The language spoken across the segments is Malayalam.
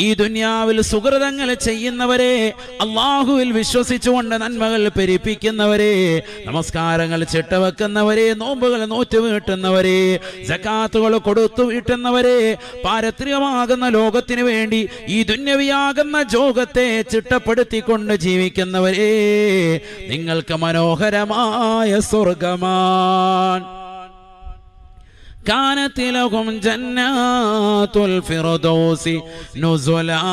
ഈ ദുനിയാവിൽ സുകൃതങ്ങൾ ചെയ്യുന്നവരെ, അള്ളാഹുവിൽ വിശ്വസിച്ചുകൊണ്ട് നന്മകൾ പെരുപ്പിക്കുന്നവരെ, നമസ്കാരങ്ങൾ ചിട്ടവെക്കുന്നവരെ, നോമ്പുകൾ നോറ്റു വീട്ടുന്നവരെ, സകാത്തുകൾ കൊടുത്തു വീട്ടുന്നവരെ, പാരത്രികമാകുന്ന ലോകത്തിനു വേണ്ടി ഈ ദുന്യവിയാകുന്ന ജോഗത്തെ ചിട്ടപ്പെടുത്തിക്കൊണ്ട് ജീവിക്കുന്നവരെ, നിങ്ങൾക്ക് മനോഹരമായ സ്വർഗമാണ്. كانت لهم جنات الفردوس نزلا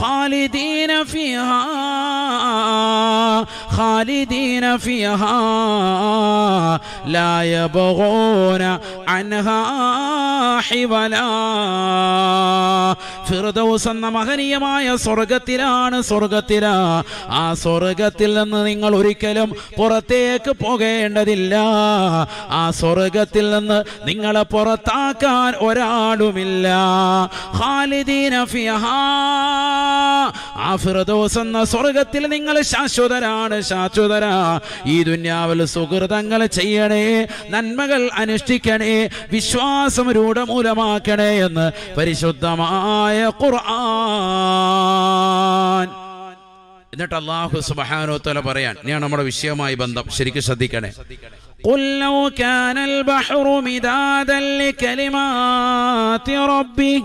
خالدين فيها لا يبغون عنها حولا. ഫിർദൗസ് എന്ന മഹനീയമായ സ്വർഗത്തിലാണ്. ആ സ്വർഗത്തിൽ നിന്ന് നിങ്ങൾ ഒരിക്കലും പുറത്തേക്ക് പോകേണ്ടതില്ല. ആ സ്വർഗത്തിൽ നിന്ന് നിങ്ങളെ പുറത്താക്കാൻ ഒരാളുമില്ല. ഖാലിദീന ഫിഹാ, ആ ഫിർദൗസ് എന്ന സ്വർഗത്തിൽ നിങ്ങൾ ശാശ്വതരാ. ഈ ദുനിയാവിൽ സുകൃതങ്ങൾ ചെയ്യണേ, നന്മകൾ അനുഷ്ഠിക്കണേ, വിശ്വാസം രൂഢമൂലമാക്കണേ എന്ന് പരിശുദ്ധമായ ഖുർആൻ. എന്നിട്ട് അല്ലാഹു സുബ്ഹാനഹു വ തആല പറയാൻ, ഞാൻ നമ്മുടെ വിഷയവുമായി ബന്ധം ശരിക്കും ശ്രദ്ധിക്കണേ. قل لو كان البحر مدادا لكلمات ربي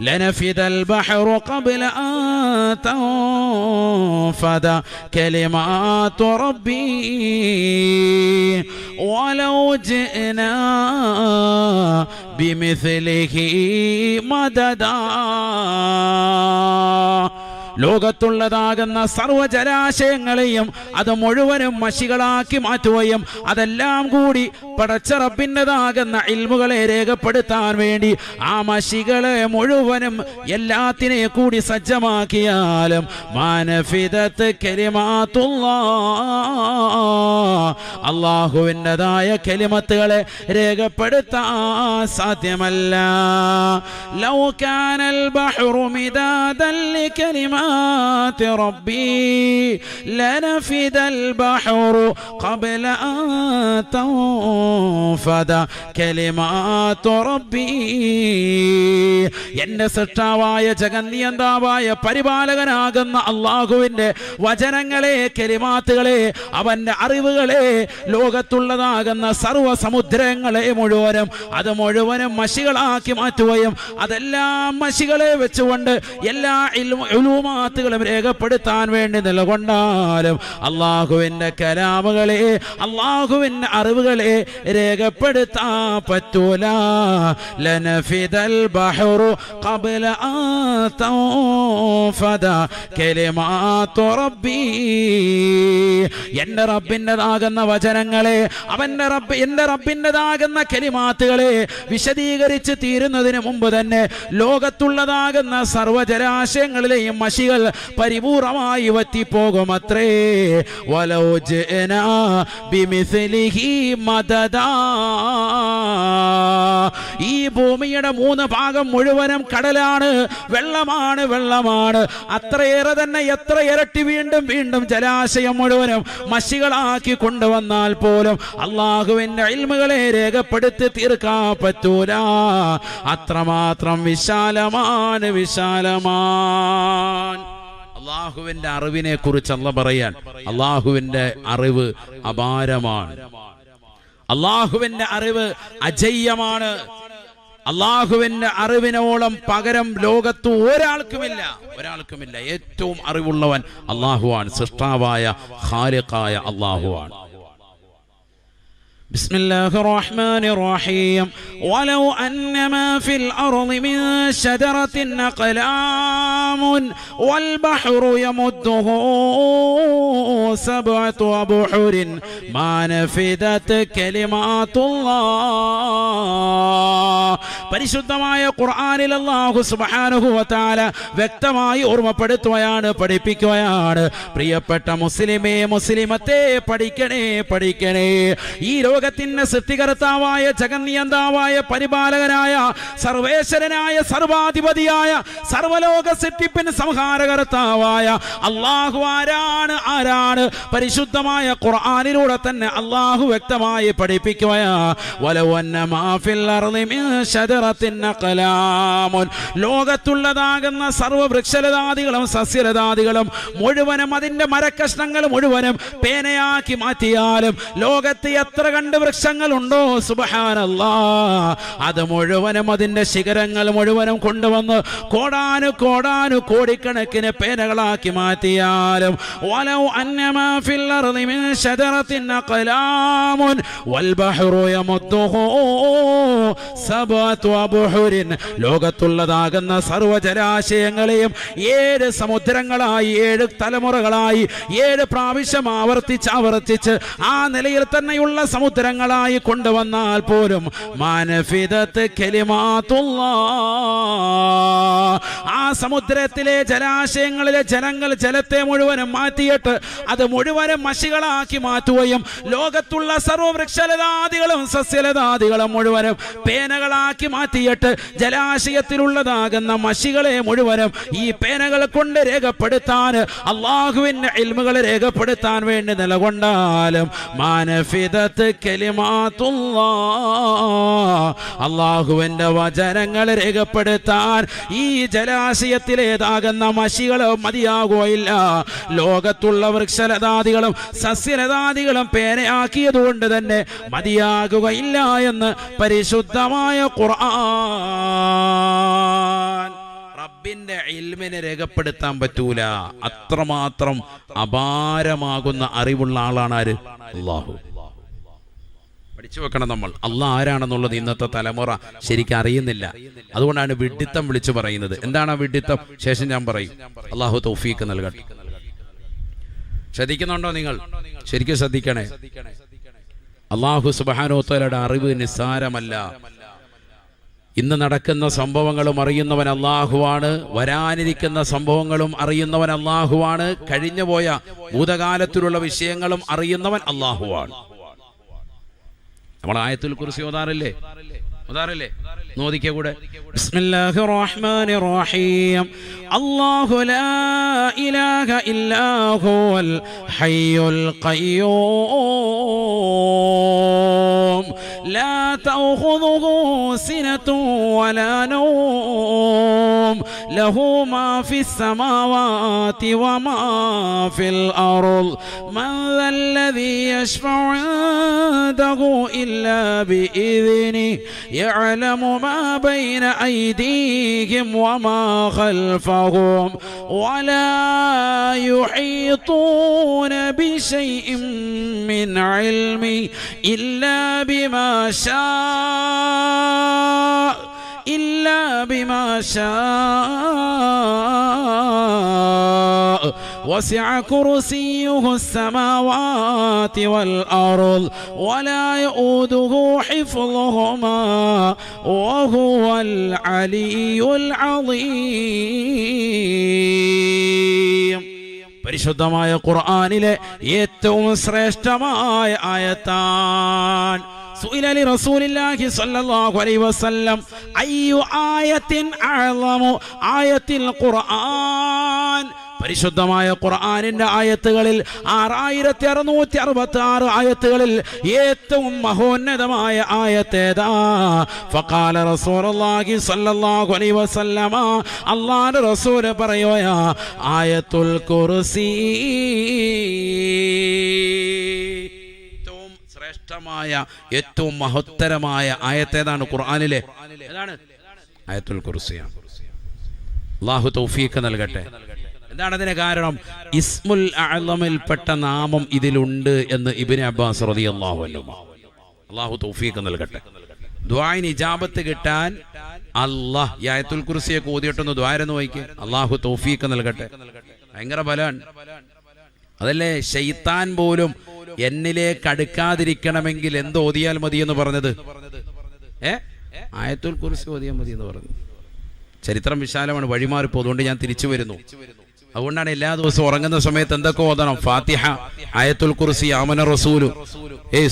لنفد البحر قبل أن تنفد كلمات ربي ولو جئنا بمثله مددا. ലോകത്തുള്ളതാകുന്ന സർവ്വജലാശയങ്ങളെയും അത് മുഴുവനും മഷികളാക്കി മാറ്റുകയും അതെല്ലാം കൂടി പടച്ച റബ്ബിൻ്റെതാകുന്ന ഇൽമുകളെ രേഖപ്പെടുത്താൻ വേണ്ടി ആ മഷികളെ മുഴുവനും എല്ലാത്തിനെ കൂടി സജ്ജമാക്കിയാലും മാനഫിദത്ത് കലിമാത്തുല്ലാഹ്, അല്ലാഹുവിൻ്റെതായ കലിമത്തുകളെ രേഖപ്പെടുത്താൻ സാധ്യമല്ല. ലൗ കാനൽ ബഹ്റു മിദാദൻ ലികലിമാ ربي لنفد البحر قبل أن تنفد كلمات ربي. എന്റെ സൃഷ്ടാവായ ജഗന്നിയന്താവായ പരിപാലകനാകുന്ന അള്ളാഹുവിന്റെ വചനങ്ങളെ, കലിമാത്തുകളെ, അവന്റെ അറിവുകളെ, ലോകത്തുള്ളതാകുന്ന സർവ്വ സമുദ്രങ്ങളെ മുഴുവനും അത് മുഴുവനും മഷികളാക്കി മാറ്റുകയും അതെല്ലാം മഷികളെ വെച്ചുകൊണ്ട് എല്ലാ ഉലൂമാത്തുകളും രേഖപ്പെടുത്താൻ വേണ്ടി നിലകൊണ്ടാലും അള്ളാഹുവിന്റെ കലാമുകളെ, അള്ളാഹുവിന്റെ അറിവുകളെ രേഖപ്പെടുത്താൻ പറ്റൂല. ലനഫിദൽ ബഹ്റു ഖബ്ല അൻ തൻഫദ കലിമാത്തു റബ്ബി. എന്റെ റബ്ബിൻ്റെതാകുന്ന വചനങ്ങളെ, എന്റെ റബ്ബിൻ്റെതാകുന്ന കലിമാത്തുകളെ വിശദീകരിച്ച് തീരുന്നതിന് മുമ്പ് തന്നെ ലോകത്തുള്ളതാകുന്ന സർവ്വജലാശയങ്ങളിലെയും മഷികൾ പരിപൂർണമായി വറ്റിപ്പോകുമത്രേ. വലൗ ജഅനാ ബിമിസ്ലിഹി മദദാ. ഈ ഭൂമിയുടെ 3 ഭാഗം മുഴുവനും കടലാണ്, വെള്ളമാണ്. അത്രയേറെ തന്നെ എത്ര ഇരട്ടി വീണ്ടും ജലാശയം മുഴുവനും മഷികളാക്കി കൊണ്ടുവന്നാൽ പോലും അള്ളാഹുവിന്റെ ഇൽമുകളെ രേഖപ്പെടുത്തി തീർക്കാൻ പറ്റൂല. അത്രമാത്രം വിശാലമാണ്. അള്ളാഹുവിന്റെ അറിവിനെ കുറിച്ച് അല്ലാഹു പറയാൻ, അള്ളാഹുവിന്റെ അറിവ് അപാരമാണ്, അള്ളാഹുവിന്റെ അറിവ് അജയ്യമാണ്. അള്ളാഹുവിന്റെ അറിവിനോളം പകരം ലോകത്ത് ഒരാൾക്കുമില്ല. ഏറ്റവും അറിവുള്ളവൻ അള്ളാഹുവാണ്, സൃഷ്ടാവായ ഖാലിഖായ അള്ളാഹുവാണ്. بسم الله الرحمن الرحيم ولو أن ما في الأرض من شجرة أقلام والبحر يمده 7 أبحر ما نفدت كلمات الله. പരിശുദ്ധമായ ഖുർആനിൽ അല്ലാഹു സുബ്ഹാനഹു വ തആല വ്യക്തമായി ഓർമ്മപ്പെടുത്തുകയാണ്, പഠിപ്പിക്കുകയാണ്. പ്രിയപ്പെട്ട മുസ്ലിമേ, മുസ്ലിമത്തെ പഠിക്കണേ. ഈ ലോകത്തിന്റെ സൃഷ്ടികർത്താവായ ജഗന്നിയന്താവായ പരിപാലകനായ സർവേശ്വരനായ സർവാധിപതിയായ സർവലോക സൃഷ്ടിപ്പിന് സംഹാരകർത്താവായ അല്ലാഹു ആരാണ് പരിശുദ്ധമായ ഖുർആനിലൂടെ തന്നെ അല്ലാഹു വ്യക്തമായി പഠിപ്പിക്കുകയാ. വലൗ അന്ന മാ ഫിൽ അർളി മിൻ ശജറത്തിൻ അഖലാമുൻ, ലോകത്തുള്ളതാകുന്ന സർവ്വ വൃക്ഷലതാദികളും സസ്യലതാദികളും മുഴുവനും അതിന്റെ മരക്കഷ്ണങ്ങൾ മുഴുവനും പേനയാക്കി മാറ്റിയാലും ലോകത്ത് എത്ര കണ്ട് വൃക്ഷങ്ങളുണ്ടോ സുബ്ഹാനല്ലാഹ്, അത് മുഴുവനും അതിന്റെ ശിഖരങ്ങൾ മുഴുവനും കൊണ്ടുവന്ന് കോടാനു കോടിക്കണക്കിന് പേനകളാക്കി മാറ്റിയാലും വലൗ അന്നമാ ഫിൽ അർളി മിൻ ശജറത്തിൻ അഖലാമുൻ വൽ ബഹ്റു യമുദ്ദുഹു സബഅതു അബ്ഹുരിൻ, ലോകത്തുള്ളതാകുന്ന സർവ്വജലാശയങ്ങളെയും 7 സമുദ്രങ്ങളായി 7 തലമുറകളായി 7 പ്രാവശ്യം ആവർത്തിച്ച് ആ നിലയിൽ തന്നെയുള്ള സമുദ്രങ്ങളായി കൊണ്ടുവന്നാൽ പോലും മാനഫിദത്ത് കലിമാത്തുല്ലാഹ്, ആ സമുദ്രത്തിലെ ജലാശയങ്ങളിലെ ജലത്തെ മുഴുവനും മാറ്റിയിട്ട് അത് മുഴുവനും മഷികളാക്കി മാറ്റുകയും ലോകത്തുള്ള സർവ്വവൃക്ഷലതാദികളും സസ്യലതാദികളും മുഴുവനും പേനകളാക്കി മാറ്റിയിട്ട് ജലാശയത്തിലുള്ളതാകുന്ന മഷികളെ മുഴുവനും ഈ പേനകൾ കൊണ്ട് രേഖപ്പെടുത്താൻ അള്ളാഹുവിന്റെ ഇൽമുകളെ രേഖപ്പെടുത്താൻ വേണ്ടി നിലകൊണ്ടാലും മാനഫിദത്ത് കലിമാത്തുല്ലാഹ്, അള്ളാഹുവിന്റെ വചനങ്ങൾ രേഖപ്പെടുത്താൻ ഈ ജലാശയത്തിലേതാകുന്ന മഷികൾ മതിയാകുകയില്ല. ലോകത്തുള്ള വൃക്ഷലതാദികളും സസ്യലതാദികളും പേനയാക്കിയതുകൊണ്ട് തന്നെ മതിയാകുകയില്ല എന്ന് പരിശുദ്ധമായ ഖുർആൻ. റബ്ബിന്റെ ഇൽമിനെ രേഖപ്പെടുത്താൻ പറ്റൂല. അത്രമാത്രം അപാരമാകുന്ന അറിവുള്ള ആളാണ് ആര്? അല്ലാഹു. പഠിച്ചു വെക്കണം നമ്മൾ. അള്ളാഹ് ആരാണെന്നുള്ളത് ഇന്നത്തെ തലമുറ ശരിക്കും അറിയുന്നില്ല. അതുകൊണ്ടാണ് വിഡ്ഢിത്തം വിളിച്ചു പറയുന്നത്. എന്താണ് ആ വിഡ്ഢിത്തം? ശേഷം ഞാൻ പറയും. അള്ളാഹു തൗഫീഖ് നൽകട്ടെ. ശ്രദ്ധിക്കുന്നുണ്ടോ നിങ്ങൾ? ശരിക്കും ശ്രദ്ധിക്കണേ. അല്ലാഹു സുബ്ഹാനഹു വ തആലയുടെ അറിവ് നിസ്സാരമല്ല. ഇന്ന് നടക്കുന്ന സംഭവങ്ങളും അറിയുന്നവൻ അല്ലാഹുവാണ്. വരാനിരിക്കുന്ന സംഭവങ്ങളും അറിയുന്നവൻ അല്ലാഹുവാണ്. കഴിഞ്ഞുപോയ ഭൂതകാലത്തിലുള്ള വിഷയങ്ങളും അറിയുന്നവൻ അല്ലാഹുവാണ്. നമ്മൾ ആയത്തുൽ കുർസി ഓതാറില്ലേ? നോദിക്കേ കൂടെ. ബിസ്മില്ലാഹിർ റഹ്മാനിർ റഹീം. അല്ലാഹു ലാ ഇലാഹ ഇല്ലാ ഹുവൽ ഹയ്യുൽ ഖയ്യൂം ലാ തഅഖുദുഹു സിനത്തുൻ വലാ നൗം ലഹു മാ ഫിസ് സമാവാതി വമാ ഫിൽ അർള് മൻ ദല്ലദീ യശ്ഫഉ ഇൻദഹു ഇല്ലാ ബിഇذനിഹി يعلم ما بين أيديهم وما خلفهم ولا يحيطون بشيء من علمه إلا بما شاء وسع كرسيه السماوات والأرض ولا يؤوده حفظهما وهو العلي العظيم. പരിശുദ്ധമായ ഖുർആനിലെ ഏറ്റവും ശ്രേഷ്ഠമായ ആയത്താണ്. സുഇല ലി റസൂലില്ലാഹി സ്വല്ലല്ലാഹു അലൈഹി വസല്ലം അയ്യു ആയത്തിൻ അഅ്ളമു ആയത്തിൽ ഖുർആൻ. പരിശുദ്ധമായ ഖുർആനിന്റെ ആയത്തുകളിൽ 6666 ആയത്തുകളിൽ ഏറ്റവും മഹോന്നതമായ ആയത്തേതാ? ഫഖാല റസൂലുള്ളാഹി സ്വല്ലല്ലാഹു അലൈഹി വസല്ലമ, അല്ലാഹുവിന്റെ റസൂൽ പറയുകയാ, ആയത്തുൽ കുർസി. ഏറ്റവും ശ്രേഷ്ഠമായ ഏറ്റവും മഹത്തരമായ ആയത്തേതാണ് ഖുർആനിലെ? ഏതാണ്? ആയത്തുൽ കുർസിയാണ്. അല്ലാഹു തൗഫീഖ് നൽകട്ടെ. എന്താണ് അതിന് കാരണം? ഇസ്മുൽ അഅ്ലമിൽപ്പെട്ട നാമം ഇതിലുണ്ട് എന്ന് ഇബ്നു അബ്ബാസ് റളിയല്ലാഹു അൻഹു. അല്ലാഹു തൗഫീഖ് നൽകട്ടെ. ദുആഇന് ഇജാബത്ത് കിട്ടാൻ അല്ലാഹ് ഈ ആയത്തുൽ കുർസിയെ ഓതിയിട്ടൊന്ന് ദുആരെന്ന് നോക്കിക്കേ. അല്ലാഹു തൗഫീഖ് നൽകട്ടെ. ഭയങ്കര ബലാണ്. അതല്ലേ ശൈത്താൻ പോലും എന്നിലേക്ക് അടുക്കാതിരിക്കണമെങ്കിൽ എന്ത് ഓതിയാൽ മതി എന്ന് പറഞ്ഞത്? ആയത്തുൽ കുർസി ഓതിയാൽ മതി എന്ന് പറഞ്ഞു. ചരിത്രം വിശാലമാണ്, വഴിമാറിപ്പോ. അതുകൊണ്ട് ഞാൻ തിരിച്ചു വരുന്നു. അതുകൊണ്ടാണ് എല്ലാ ദിവസവും ഉറങ്ങുന്ന സമയത്ത് എന്തൊക്കെ ഓതണം? ഫാത്തിഹ, ആയത്തുൽ കുർസി, ആമന റസൂലു,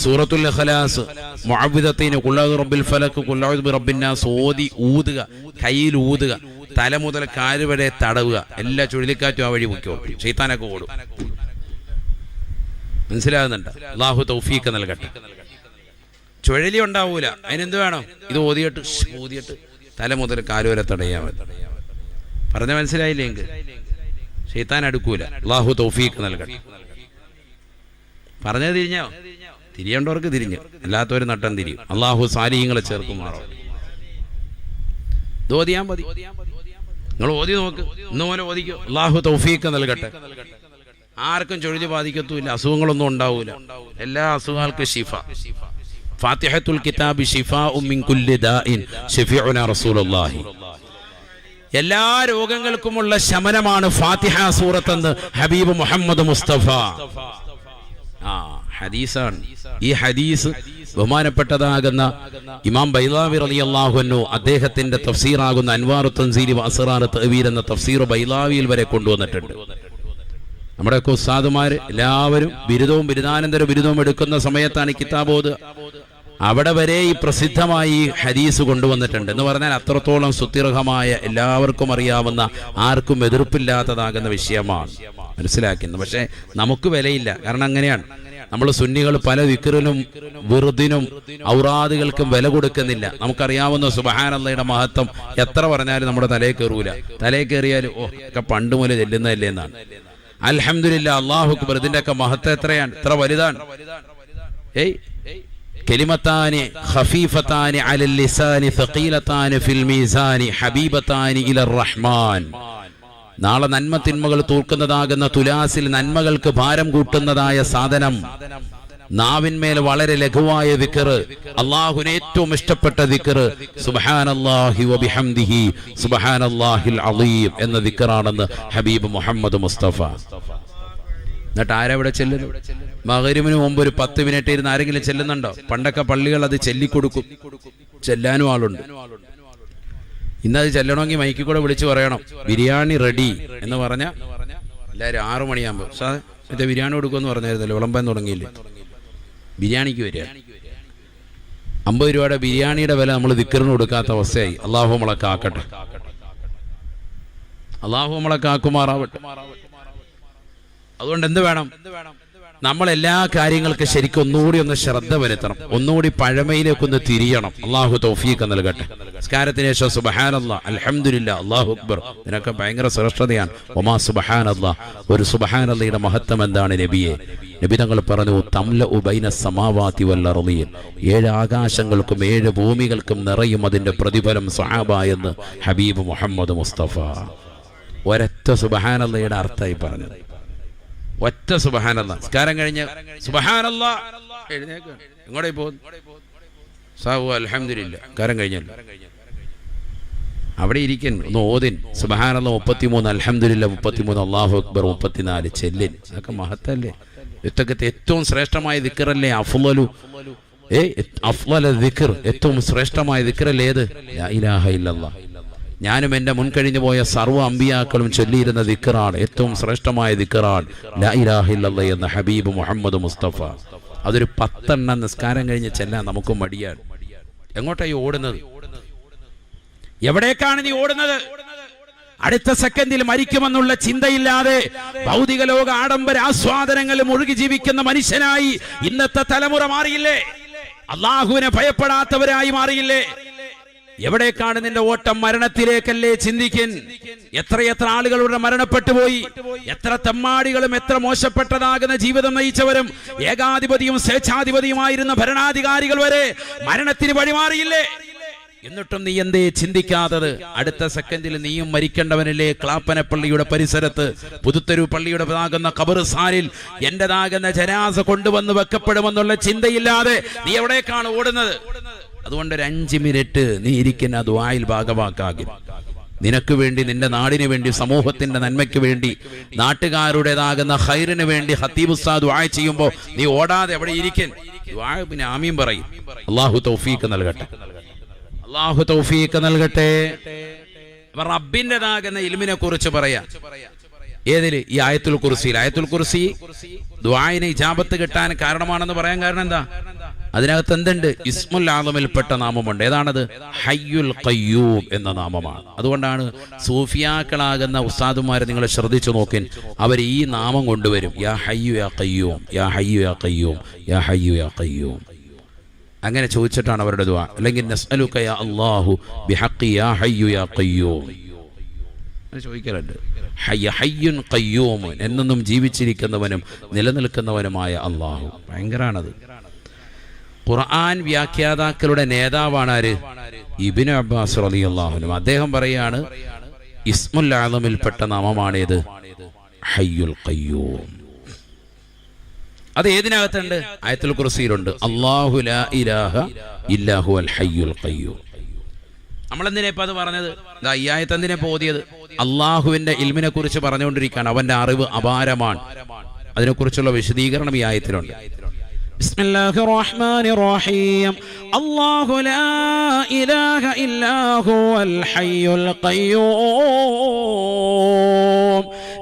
സൂറത്തുൽ ഇഖ്ലാസ്, മുഅവ്വിദത്തൈൻ, ഖുൽ അഊദു ബിറബ്ബിൽ ഫലക്, ഖുൽ അഊദു ബിറബ്ബിൻ നാസ് ഓതി ഊതുക, കയ്യിൽ ഊതുക, തല മുതൽ കാല് വരെ തടവുക. എല്ലാ ചുഴലിക്കാറ്റും ആ വഴി മുക്കിയോ, ശൈത്താനൊക്കെ ഓടും. മനസ്സിലാകുന്നുണ്ട്? അല്ലാഹു തൗഫീഖ് നൽകട്ടെ. ചുഴലി ഉണ്ടാവൂല, അതിനെന്ത് വേണം? ഇത് ഊതിയിട്ട് തല മുതൽ കാല് വരെ തടയാൻ മതി. പറഞ്ഞ മനസ്സിലായില്ലെങ്കിൽ ശൈത്താൻ അടുക്കൂല. അല്ലാഹു തൗഫീഖ് നൽകട്ടെ. പറഞ്ഞത് തിരിഞ്ഞോ? തിരിയേണ്ടവർക്ക് തിരിഞ്ഞു, അല്ലാത്തവർ നട്ടം തിരിയും. അല്ലാഹു സാലിഹീങ്ങളെ ചേർക്കുമാറോ. ഇത് ഓതിയാൻ മതി. നിങ്ങൾ ഓതി നോക്ക്, ഇന്നുപോലെ ഓതിക്കോ. അല്ലാഹു തൗഫീഖ് നൽകട്ടെ. ആർക്കും ചുഴലി ബാധിക്കത്തുമില്ല, അസുഖങ്ങളൊന്നും ഉണ്ടാവൂല. എല്ലാ അസുഖങ്ങൾക്കും ശിഫ. ഫാത്തിഹത്തുൽ കിതാബി ശിഫാഉം മിൻ കുല്ലി ദാഇൻ ശഫീഉനാ റസൂലുള്ളാഹി. എല്ലാ രോഗങ്ങൾക്കുമുള്ള ശമനമാണ് ഫാത്തിഹ സൂറത്തെന്ന് ഹബീബ് മുഹമ്മദ് മുസ്തഫ. ഹദീസാണ്. ഈ ഹദീസ് ബഹുമാനപ്പെട്ടതാകുന്ന ഇമാം ബൈളാവി റളിയല്ലാഹു അൻഹു അദ്ദേഹത്തിന്റെ തഫ്സീറാകുന്ന അൻവാറു തൻസീൽ വ അസ്റാർ തഅ്വീൽ എന്ന തഫ്സീർ ബൈളാവിയിൽ വരെ കൊണ്ടുവന്നിട്ടുണ്ട്. നമ്മുടെ ഉസ്താദുമാർ എല്ലാവരും ബിരുദവും ബിരുദാനന്തര ബിരുദവും എടുക്കുന്ന സമയത്താണ് ഈ കിതാബ് ഓതുക. അവിടെ വരെ ഈ പ്രസിദ്ധമായി ഹദീസ് കൊണ്ടുവന്നിട്ടുണ്ട്. എന്ന് പറഞ്ഞാൽ അത്രത്തോളം സുത്തിർഹമായ, എല്ലാവർക്കും അറിയാവുന്ന, ആർക്കും എതിർപ്പില്ലാത്തതാകുന്ന വിഷയമാണ്. മനസ്സിലാക്കുന്നത്. പക്ഷെ നമുക്ക് വിലയില്ല. കാരണം അങ്ങനെയാണ്. നമ്മൾ സുന്നികൾ പല ദിക്റിനും വിറുദിനും ഔറാദുകൾക്കും വില കൊടുക്കുന്നില്ല. നമുക്കറിയാവുന്ന സുബ്ഹാനല്ലാഹയുടെ മഹത്വം എത്ര പറഞ്ഞാലും നമ്മുടെ തലയിൽ കയറൂല. തലയിൽ കയറിയാലും ഒക്കെ പണ്ട് മുതൽ ചെല്ലുന്നതല്ലേ എന്നാണ്. അൽഹംദുലില്ലാഹ്, അല്ലാഹു അക്ബർ. ഇതിന്റെയൊക്കെ മഹത്വം എത്രയാണ്, എത്ര വലുതാണ്. കലിമത്താനി ഖഫീഫത്താനി അലൽ ലിസാനി സഖീലത്താനി ഫിൽ മീസാനി ഹബീബത്താനി ഇലർ റഹ്മാൻ. നാളെ നന്മ തിന്മകൾ തൂക്കുന്നതാകുന്ന തുലാസിൽ നന്മകൾക്ക് ഭാരം കൂട്ടുന്നതായ സാധനം, നാവിന്മേൽ വളരെ ലഘുവായ ദിക്ർ, അല്ലാഹുവിന് ഏറ്റവും ഇഷ്ടപ്പെട്ട ദിക്ർ സുബ്ഹാനല്ലാഹി വബിഹംദിഹി സുബ്ഹാനല്ലാഹിൽ അളീം എന്ന ദിക്റാണെന്ന് ഹബീബ് മുഹമ്മദ് മുസ്തഫ. എന്നിട്ട് ആരെവിടെ ചെല്ലുന്നു? മഗ്‌രിബിന് മുമ്പ് ഒരു 10 മിനിറ്റ് ഇരുന്ന് ആരെങ്കിലും ചെല്ലുന്നുണ്ടോ? പണ്ടൊക്കെ പള്ളികൾ അത് ചെല്ലിക്കൊടുക്കും, ചെല്ലാനും ആളുണ്ട്. ഇന്നത് ചെല്ലണമെങ്കിൽ മൈക്കിൽ കൂടെ വിളിച്ചു പറയണം, ബിരിയാണി റെഡി എന്ന് പറഞ്ഞാൽ എല്ലാവരും 6 മണിയാകുമ്പോൾ മറ്റേ ബിരിയാണി കൊടുക്കുമെന്ന് പറഞ്ഞായിരുന്നല്ലോ, വിളമ്പാൻ തുടങ്ങിയില്ലേ? ബിരിയാണിക്ക് വരിക 50 രൂപയുടെ ബിരിയാണിയുടെ വില നമ്മൾ ദിക്റിന് കൊടുക്കാത്ത അവസ്ഥയായി. അല്ലാഹു നമ്മളെ കാക്കട്ടെ, അല്ലാഹു നമ്മളെ കാക്കുമാറാവട്ടെ. അതുകൊണ്ട് എന്ത് വേണം? നമ്മൾ എല്ലാ കാര്യങ്ങൾക്കും ശരിക്കും ഒന്നുകൂടി ഒന്ന് ശ്രദ്ധ വരുത്തണം, ഒന്നുകൂടി പഴമയിലേക്കൊന്ന് തിരിയണം. അല്ലാഹു തൗഫീഖ് നൽകട്ടെ. നിസ്കാരത്തിന് ശേഷം സുബ്ഹാനല്ലാഹ്, അൽഹംദുലില്ലാഹ്, അല്ലാഹു അക്ബർ, ഇതിനൊക്കെ ഭയങ്കര ശ്രേഷ്ഠതയാണ്. വമാ സുബ്ഹാനല്ലാഹ്, ഒരു സുബ്ഹാനല്ലാഹയുടെ മഹത്വം എന്താണ് നബിയെ? നബി തങ്ങൾ പറഞ്ഞു, തംലഉ ബൈന സമാവാതി വൽ അർളീൻ, 7 ആകാശങ്ങൾക്കും 7 ഭൂമികൾക്കും നിറയും അതിന്റെ പ്രതിഫലം സഹാബ എന്ന് ഹബീബ് മുഹമ്മദ് മുസ്തഫ. ഒരൊറ്റ സുബ്ഹാനല്ലാഹയുടെ അർത്ഥമായി പറഞ്ഞത്, ഒറ്റ സുബ്ഹാനല്ലാഹ്. നിസ്കാരം കഴിഞ്ഞ് സുബ്ഹാനല്ലാഹ് എഴുന്നേൽക്കുക, എങ്ങോട്ടേ പോകുന്നു? സാവു അൽഹംദുലില്ലാഹ്, നിസ്കാരം കഴിഞ്ഞല്ലോ, അവിടെ ഇരിക്കുന്നു. ഒന്ന് ഓതിൻ സുബ്ഹാനല്ലാഹ് 33, അൽഹംദുലില്ലാഹ് 33, അല്ലാഹു അക്ബർ 34 ചെല്ലിൻ. അതൊക്കെ മഹത്തല്ലേ? ഇതൊക്കെ ഏറ്റവും ശ്രേഷ്ഠമായ ദിക്റല്ലേ? അഫ്ളലു അഫ്ളല ദിക്ർ, ഏറ്റവും ശ്രേഷ്ഠമായ ദിക്റല്ലേ ഏത്? ലാ ഇലാഹ ഇല്ലല്ലാഹ്. ഞാനും എൻ്റെ മുൻകഴിഞ്ഞു പോയ സർവ്വ അമ്പിയാക്കളും ചൊല്ലിയിരുന്ന ദിക്റാണ്, ഏറ്റവും ശ്രേഷ്ഠമായ ദിക്റാണ് ലാ ഇലാഹ ഇല്ലല്ലാഹ് എന്ന ഹബീബ് മുഹമ്മദ് മുസ്തഫ. അതൊരു 10 നിസ്കാരം കഴിഞ്ഞ് ചെല്ലാൻ നമുക്ക് മടിയാണ്. എങ്ങോട്ടാണ് ഈ ഓടുന്നത്? എവിടേക്കാണ് നീ ഓടുന്നത്? അടുത്ത സെക്കൻഡിൽ മരിക്കുമെന്നുള്ള ചിന്തയില്ലാതെ ഭൗതിക ലോക ആഡംബര ആസ്വാദനങ്ങൾ മുഴുകി ജീവിക്കുന്ന മനുഷ്യനായി ഇന്നത്തെ തലമുറ മാറിയില്ലേ? അല്ലാഹുവിനെ ഭയപ്പെടാത്തവരായി മാറിയില്ലേ? എവിടേക്കാണ് നിന്റെ ഓട്ടം? മരണത്തിലേക്കല്ലേ ചിന്തിക്കൻ. എത്രയെത്ര ആളുകളുടെ മരണപ്പെട്ടു പോയി. എത്ര തെമ്മാടികളും എത്ര മോശപ്പെട്ടതാകുന്ന ജീവിതം നയിച്ചവരും ഏകാധിപതിയും സ്വേച്ഛാധിപതിയുമായിരുന്ന ഭരണാധികാരികൾ വരെ മരണത്തിന് വഴിമാറിയില്ലേ? എന്നിട്ടും നീ എന്തേ ചിന്തിക്കാത്തത്? അടുത്ത സെക്കൻഡിൽ നീയും മരിക്കേണ്ടവനല്ലേ? ക്ലാപ്പനപ്പള്ളിയുടെ പരിസരത്ത് പുതുത്തെരു പള്ളിയുടെ ആകുന്ന ഖബർസ്ഥാനിൽ എന്റേതാകുന്ന ജനാസ കൊണ്ടുവന്ന് വെക്കപ്പെടുമെന്നുള്ള ചിന്തയില്ലാതെ നീ എവിടേക്കാണ് ഓടുന്നത്? അതുകൊണ്ട് ഒരു 5 മിനിറ്റ് നീ ഇരിക്കുന്ന ദുആയിൽ ഭാഗവാക്കാകി. നിനക്ക് വേണ്ടി, നിന്റെ നാടിന് വേണ്ടി, സമൂഹത്തിന്റെ നന്മയ്ക്ക് വേണ്ടി, നാട്ടുകാരുടേതാകുന്ന ഖൈറിന് വേണ്ടി ഖത്തീബ് ഉസ്താദ് ദുആ ചെയ്യുമ്പോൾ നീ ഓടാതെ എവിടെ ഇരിക്കൻ? ദുആ പിന്നെ ആമീൻ പറയും. അല്ലാഹു തൗഫീഖ് നൽകട്ടെ, അല്ലാഹു. അല്ലാഹു തൗഫീഖ് നൽകട്ടെ. റബ്ബിൻ്റെതാകുന്ന ഇൽമിനെ കുറിച്ച് പറയാം. ഏതിൽ? ഈ ആയത്തുൽ കുർസിയിൽ. ആയത്തുൽ കുർസി ദുആഇന് ഇജാബത്ത് കിട്ടാൻ കാരണമാണെന്ന് പറയാൻ കാരണം എന്താ? അതിനകത്ത് എന്തുണ്ട്? ഇസ്മുൽ ആദമിൽപ്പെട്ട നാമമുണ്ട്. ഏതാണത്? ഹയ്യുൽ ഖയ്യൂം എന്ന നാമമാണ്. അതുകൊണ്ടാണ് സൂഫിയാക്കളാകുന്ന ഉസ്താദുമാരെ നിങ്ങൾ ശ്രദ്ധിച്ചു നോക്കിൻ, അവർ ഈ നാമം കൊണ്ടുവരും. യാ ഹയ്യു യാ ഖയ്യൂം, യാ ഹയ്യു യാ ഖയ്യൂം, യാ ഹയ്യു യാ ഖയ്യൂം. അങ്ങനെ ചോദിച്ചിട്ടാണ് അവരുടെ ദുആ. അല്ലെങ്കിൽ നസ്അലുക യാ അല്ലാഹു ബിഹഖി യാ ഹയ്യു യാ ഖയ്യൂം ചോദിക്കലുണ്ട്. ഹയ്യുൻ ഖയ്യൂം, എന്നെന്നും ജീവിച്ചിരിക്കുന്നവനും നിലനിൽക്കുന്നവനുമായ അല്ലാഹു. ഭയങ്കരാണത്. ഖുർആൻ വ്യാഖ്യാതാക്കളുടെ നേതാവാണ് ആര്? ഇബ്നു അബ്ബാസ് റളിയല്ലാഹു അൻഹു. അദ്ദേഹം പറയാണ് ഇസ്മുൽ ആദമിൽപ്പെട്ട നാമമാണേത്? ഹയ്യുൽ ഖയ്യൂം. അത് ഏതിനകത്തുണ്ട്? ആയത്തുൽ കുർസിയിലുണ്ട്. അല്ലാഹു ലാ ഇലാഹ ഇല്ലാ ഹുവൽ ഹയ്യുൽ ഖയ്യൂം. നമ്മളെന്തിനാ ഇപ്പം അത് പറഞ്ഞത്? ഈ ആയത്ത് എന്തിനാ ഓതിയത്? അള്ളാഹുവിന്റെ ഇൽമിനെ കുറിച്ച് പറഞ്ഞുകൊണ്ടിരിക്കുകയാണ്. അവന്റെ അറിവ് അപാരമാണ്. അതിനെക്കുറിച്ചുള്ള വിശദീകരണം ഈ ആയത്തിലുണ്ട്. ബിസ്മില്ലാഹിർ റഹ്മാനിർ റഹീം. അല്ലാഹു ലാ ഇലാഹ ഇല്ലാ ഹുവൽ ഹയ്യുൽ ഖയ്യൂം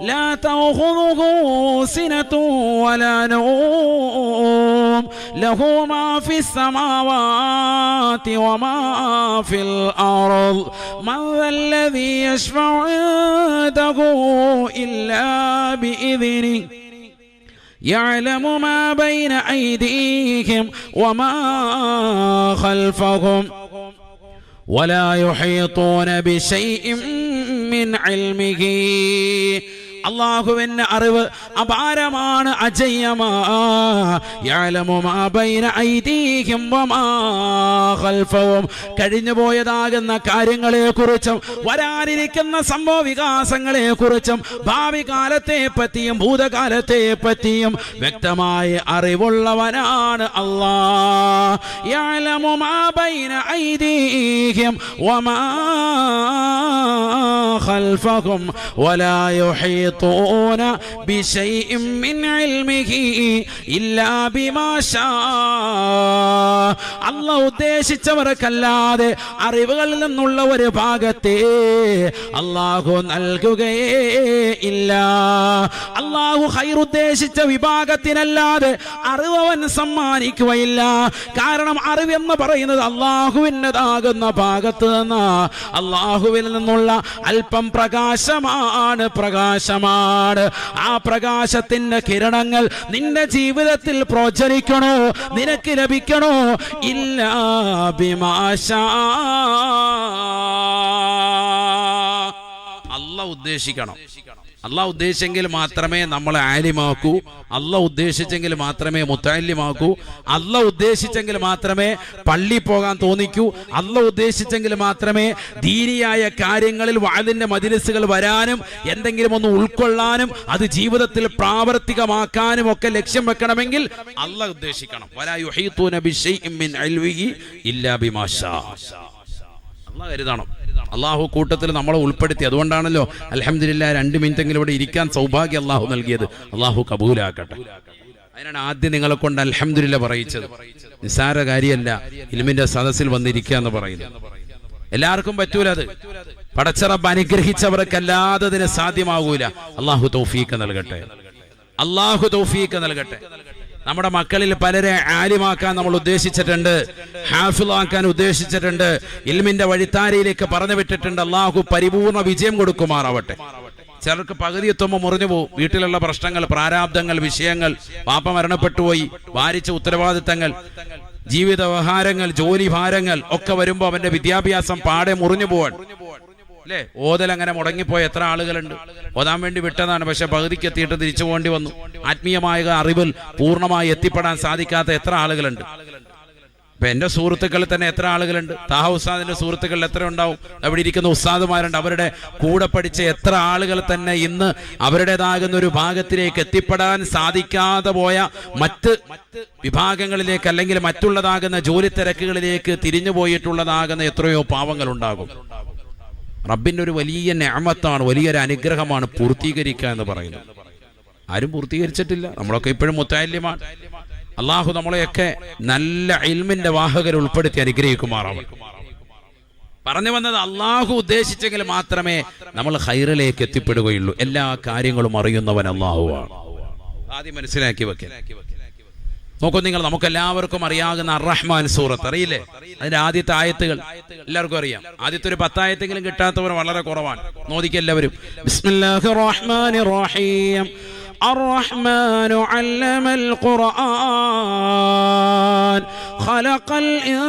ലാ തഅഖുദുഹു സിനത്തുൻ വലാ നൗം ലഹു മാ ഫിസ് സമാവാതി വമാ ഫിൽ അർദ് മൻ ദല്ലദീ യശ്ഫഉ ഇൻദഹു ഇല്ലാ ബിഇذനിഹി يعلم ما بين أيديهم وما خلفهم ولا يحيطون بشيء من علمه. അള്ളാഹുവിന്റെ അറിവ് അപാരമാണ്, അജയ്യമാ. യഅലമു മാ ബൈന ഐദീഹിം വമാ ഖൽഫഹും, കഴിഞ്ഞുപോയതാകുന്ന കാര്യങ്ങളെക്കുറിച്ചും വരാനിരിക്കുന്ന സംഭവ വികാസങ്ങളെക്കുറിച്ചും ഭാവി കാലത്തെ പറ്റിയും ഭൂതകാലത്തെ പറ്റിയും വ്യക്തമായ അറിവുള്ളവനാണ് അല്ലാഹ്. യഅലമു മാ ബൈന ഐദീഹിം വമാ ഖൽഫഹും വലാ യുഹീ بشيء من علمه إلا بما شاء. അല്ലാഹു ഉദ്ദേശിച്ചവർക്കല്ലാതെ അറിവുകളിൽ നിന്നുള്ള ഒരു ഭാഗത്തെ അല്ലാഹു നൽകുകയേ ഇല്ല. അല്ലാഹു ഖൈർ ഉദ്ദേശിച്ച വിഭാഗത്തിനല്ലാതെ അറിവ് അവൻ സമ്മാനിക്കുകയില്ല. കാരണം അറിവെന്ന് പറയുന്നത് അല്ലാഹുവിൻ്റെതാകുന്ന ഭാഗത്ത് നിന്ന് അല്ലാഹുവിൽ നിന്നുള്ള അല്പം പ്രകാശമാണ്. ആ പ്രകാശത്തിന്റെ കിരണങ്ങൾ നിന്റെ ജീവിതത്തിൽ പ്രോജ്വലിക്കണോ, നിനക്ക് ലഭിക്കണോ? ഇല്ലാ ബിമാ ശാ. അല്ലാഹു ഉദ്ദേശിക്കണം. അല്ലാഹു ഉദ്ദേശിച്ചെങ്കിൽ മാത്രമേ നമ്മളെ ആലിമാക്കൂ. അല്ലാഹു ഉദ്ദേശിച്ചെങ്കിൽ മാത്രമേ മുത്തഅല്ലിമാക്കൂ. അല്ലാഹു ഉദ്ദേശിച്ചെങ്കിൽ മാത്രമേ പള്ളി പോകാൻ തോന്നിക്കൂ. അല്ലാഹു ഉദ്ദേശിച്ചെങ്കിൽ മാത്രമേ ദീനിയായ കാര്യങ്ങളിൽ വഅദിന്റെ മജ്‌ലിസുകൾ വരാനും എന്തെങ്കിലും ഒന്ന് ഉൾക്കൊള്ളാനും അത് ജീവിതത്തിൽ പ്രാവർത്തികമാക്കാനും ഒക്കെ ലക്ഷ്യം വെക്കണമെങ്കിൽ അല്ലാഹു ഉദ്ദേശിക്കണം. വലാ യുഹീതൂന ബിശൈഇൻ മിൻ ഇൽമിഹി ഇല്ലാ ബിമാ ശാ. അല്ലാഹു കരുതണം. അള്ളാഹു കൂട്ടത്തിൽ നമ്മളെ ഉൾപ്പെടുത്തി. അതുകൊണ്ടാണല്ലോ അൽഹംദുലില്ലാഹ് 2 മിനിറ്റെങ്കിലും ഇവിടെ ഇരിക്കാൻ സൗഭാഗ്യം അള്ളാഹു നൽകിയത്. അള്ളാഹു കബൂലാക്കട്ടെ. അതിനാണ് ആദ്യം നിങ്ങളെ കൊണ്ട് അൽഹംദുലില്ലാഹ് പറയിച്ചത്. നിസ്സാര കാര്യമല്ല ഇൽമിന്റെ സദസ്സിൽ വന്നിരിക്കുക എന്ന് പറയുന്നത്. എല്ലാവർക്കും പറ്റൂല. അത് പടച്ച റബ്ബ് അനുഗ്രഹിച്ചവർക്കല്ലാതെ അതിന് സാധ്യമാകൂല. അള്ളാഹു തൗഫീഖ് നൽകട്ടെ. അള്ളാഹു തൗഫീഖ് നൽകട്ടെ. നമ്മുടെ മക്കളിൽ പലരെ ആലിമാക്കാൻ നമ്മൾ ഉദ്ദേശിച്ചിട്ടുണ്ട്, ഹാഫിളാക്കാൻ ഉദ്ദേശിച്ചിട്ടുണ്ട്, ഇൽമിന്റെ വഴിത്താരയിലേക്ക് പറഞ്ഞു വിട്ടിട്ടുണ്ട്. അള്ളാഹു പരിപൂർണ വിജയം കൊടുക്കുമാറാവട്ടെ. ചിലർക്ക് പകുതി എത്തുമ്പോൾ മുറിഞ്ഞു പോകും. വീട്ടിലുള്ള പ്രശ്നങ്ങൾ, പ്രാരാബ്ദങ്ങൾ, വിഷയങ്ങൾ, പാപ്പ മരണപ്പെട്ടുപോയി, ഭാരിച്ച ഉത്തരവാദിത്തങ്ങൾ, ജീവിത വ്യവഹാരങ്ങൾ, ജോലി ഭാരങ്ങൾ ഒക്കെ വരുമ്പോൾ അവന്റെ വിദ്യാഭ്യാസം പാടെ മുറിഞ്ഞു പോവാൻ അല്ലേ? ഓതൽ അങ്ങനെ മുടങ്ങിപ്പോയ എത്ര ആളുകളുണ്ട്. ഓതാൻ വേണ്ടി വിട്ടതാണ്, പക്ഷെ പകുതിക്ക് എത്തിയിട്ട് തിരിച്ചു പോകേണ്ടി വന്നു. ആത്മീയമായ അറിവിൽ പൂർണ്ണമായി എത്തിപ്പെടാൻ സാധിക്കാത്ത എത്ര ആളുകളുണ്ട്. ഇപ്പൊ എന്റെ സുഹൃത്തുക്കളിൽ തന്നെ എത്ര ആളുകളുണ്ട്. താഹ ഉസ്താദിന്റെ സുഹൃത്തുക്കളിൽ എത്ര ഉണ്ടാവും. അവിടെ ഇരിക്കുന്ന ഉസ്താദുമാരുണ്ട്. അവരുടെ കൂടെ പഠിച്ച എത്ര ആളുകൾ തന്നെ ഇന്ന് അവരുടേതാകുന്ന ഒരു ഭാഗത്തിലേക്ക് എത്തിപ്പെടാൻ സാധിക്കാതെ പോയ മറ്റ് വിഭാഗങ്ങളിലേക്ക് അല്ലെങ്കിൽ മറ്റുള്ളതാകുന്ന ജോലി തിരക്കുകളിലേക്ക് തിരിഞ്ഞു പോയിട്ടുള്ളതാകുന്ന എത്രയോ പാവങ്ങൾ ഉണ്ടാകും. റബ്ബിന്റെ ഒരു വലിയ നിഅമത്താണ്, വലിയൊരു അനുഗ്രഹമാണ് പൂർത്തീകരിക്കുക എന്ന് പറയുന്നത്. ആരും പൂർത്തീകരിച്ചിട്ടില്ല. നമ്മളൊക്കെ ഇപ്പോഴും മുത്തഅല്ലിമാണ്. അള്ളാഹു നമ്മളെയൊക്കെ നല്ല ഇൽമിന്റെ വാഹകർ ഉൾപ്പെടുത്തി അനുഗ്രഹിക്കുമാറാവട്ടെ. പറഞ്ഞു വന്നത് അള്ളാഹു ഉദ്ദേശിച്ചെങ്കിൽ മാത്രമേ നമ്മൾ ഖൈറിലേക്ക് എത്തിപ്പെടുകയുള്ളൂ. എല്ലാ കാര്യങ്ങളും അറിയുന്നവൻ അള്ളാഹുവാണ്. ആദ്യം മനസ്സിലാക്കി വെക്കാൻ. നോക്കൂ നിങ്ങൾ, നമുക്കെല്ലാവർക്കും അറിയാവുന്ന അർ-റഹ്മാൻ സൂറത്ത് അറിയില്ലേ? അതിന്റെ ആദ്യത്തെ ആയത്തുകൾ എല്ലാവർക്കും അറിയാം. ആദ്യത്തെ ഒരു 10 ആയത്തെങ്കിലും കിട്ടാത്തവർ വളരെ കുറവാണ്. നോദിക്കെല്ലാവരും. ബിസ്മില്ലാഹിർ റഹ്മാനിർ റഹീം. الرحمن علم القرآن خلق الإنسان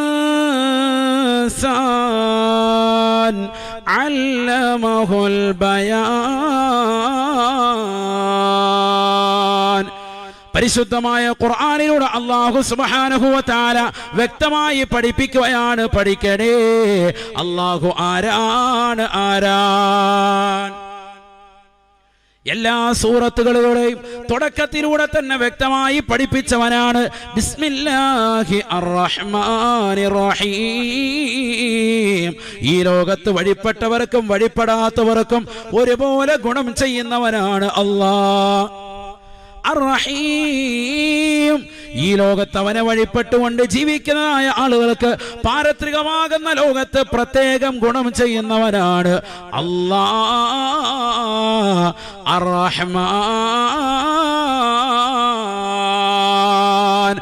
علمه البيان. പരിശുദ്ധമായ ഖുർആനിലൂടെ അല്ലാഹു സുബ്ഹാനഹു വ തആല വ്യക്തമായി പഠിപ്പിക്കുകയാണ്. പഠിക്കണേ, അല്ലാഹു ആരാണ്? എല്ലാ സൂറത്തുകളുടെയും തുടക്കത്തിലൂടെ തന്നെ വ്യക്തമായി പഠിപ്പിച്ചവനാണ്. ബിസ്മില്ലാഹി അർ-റഹ്മാനിർ റഹീം. ഈ ലോകത്ത് വഴിപ്പെട്ടവർക്കും വഴിപ്പെടാത്തവർക്കും ഒരുപോലെ ഗുണം ചെയ്യുന്നവനാണ് അല്ലാഹ്. അർ-റഹീം, ഈ ലോകത്ത് അവനെ വഴിപ്പെട്ടുകൊണ്ട് ജീവിക്കുന്നതായ ആളുകൾക്ക് പാരത്രികമാകുന്ന ലോകത്ത് പ്രത്യേകം ഗുണം ചെയ്യുന്നവനാണ് അല്ലാഹ്. അർ-റഹ്മാൻ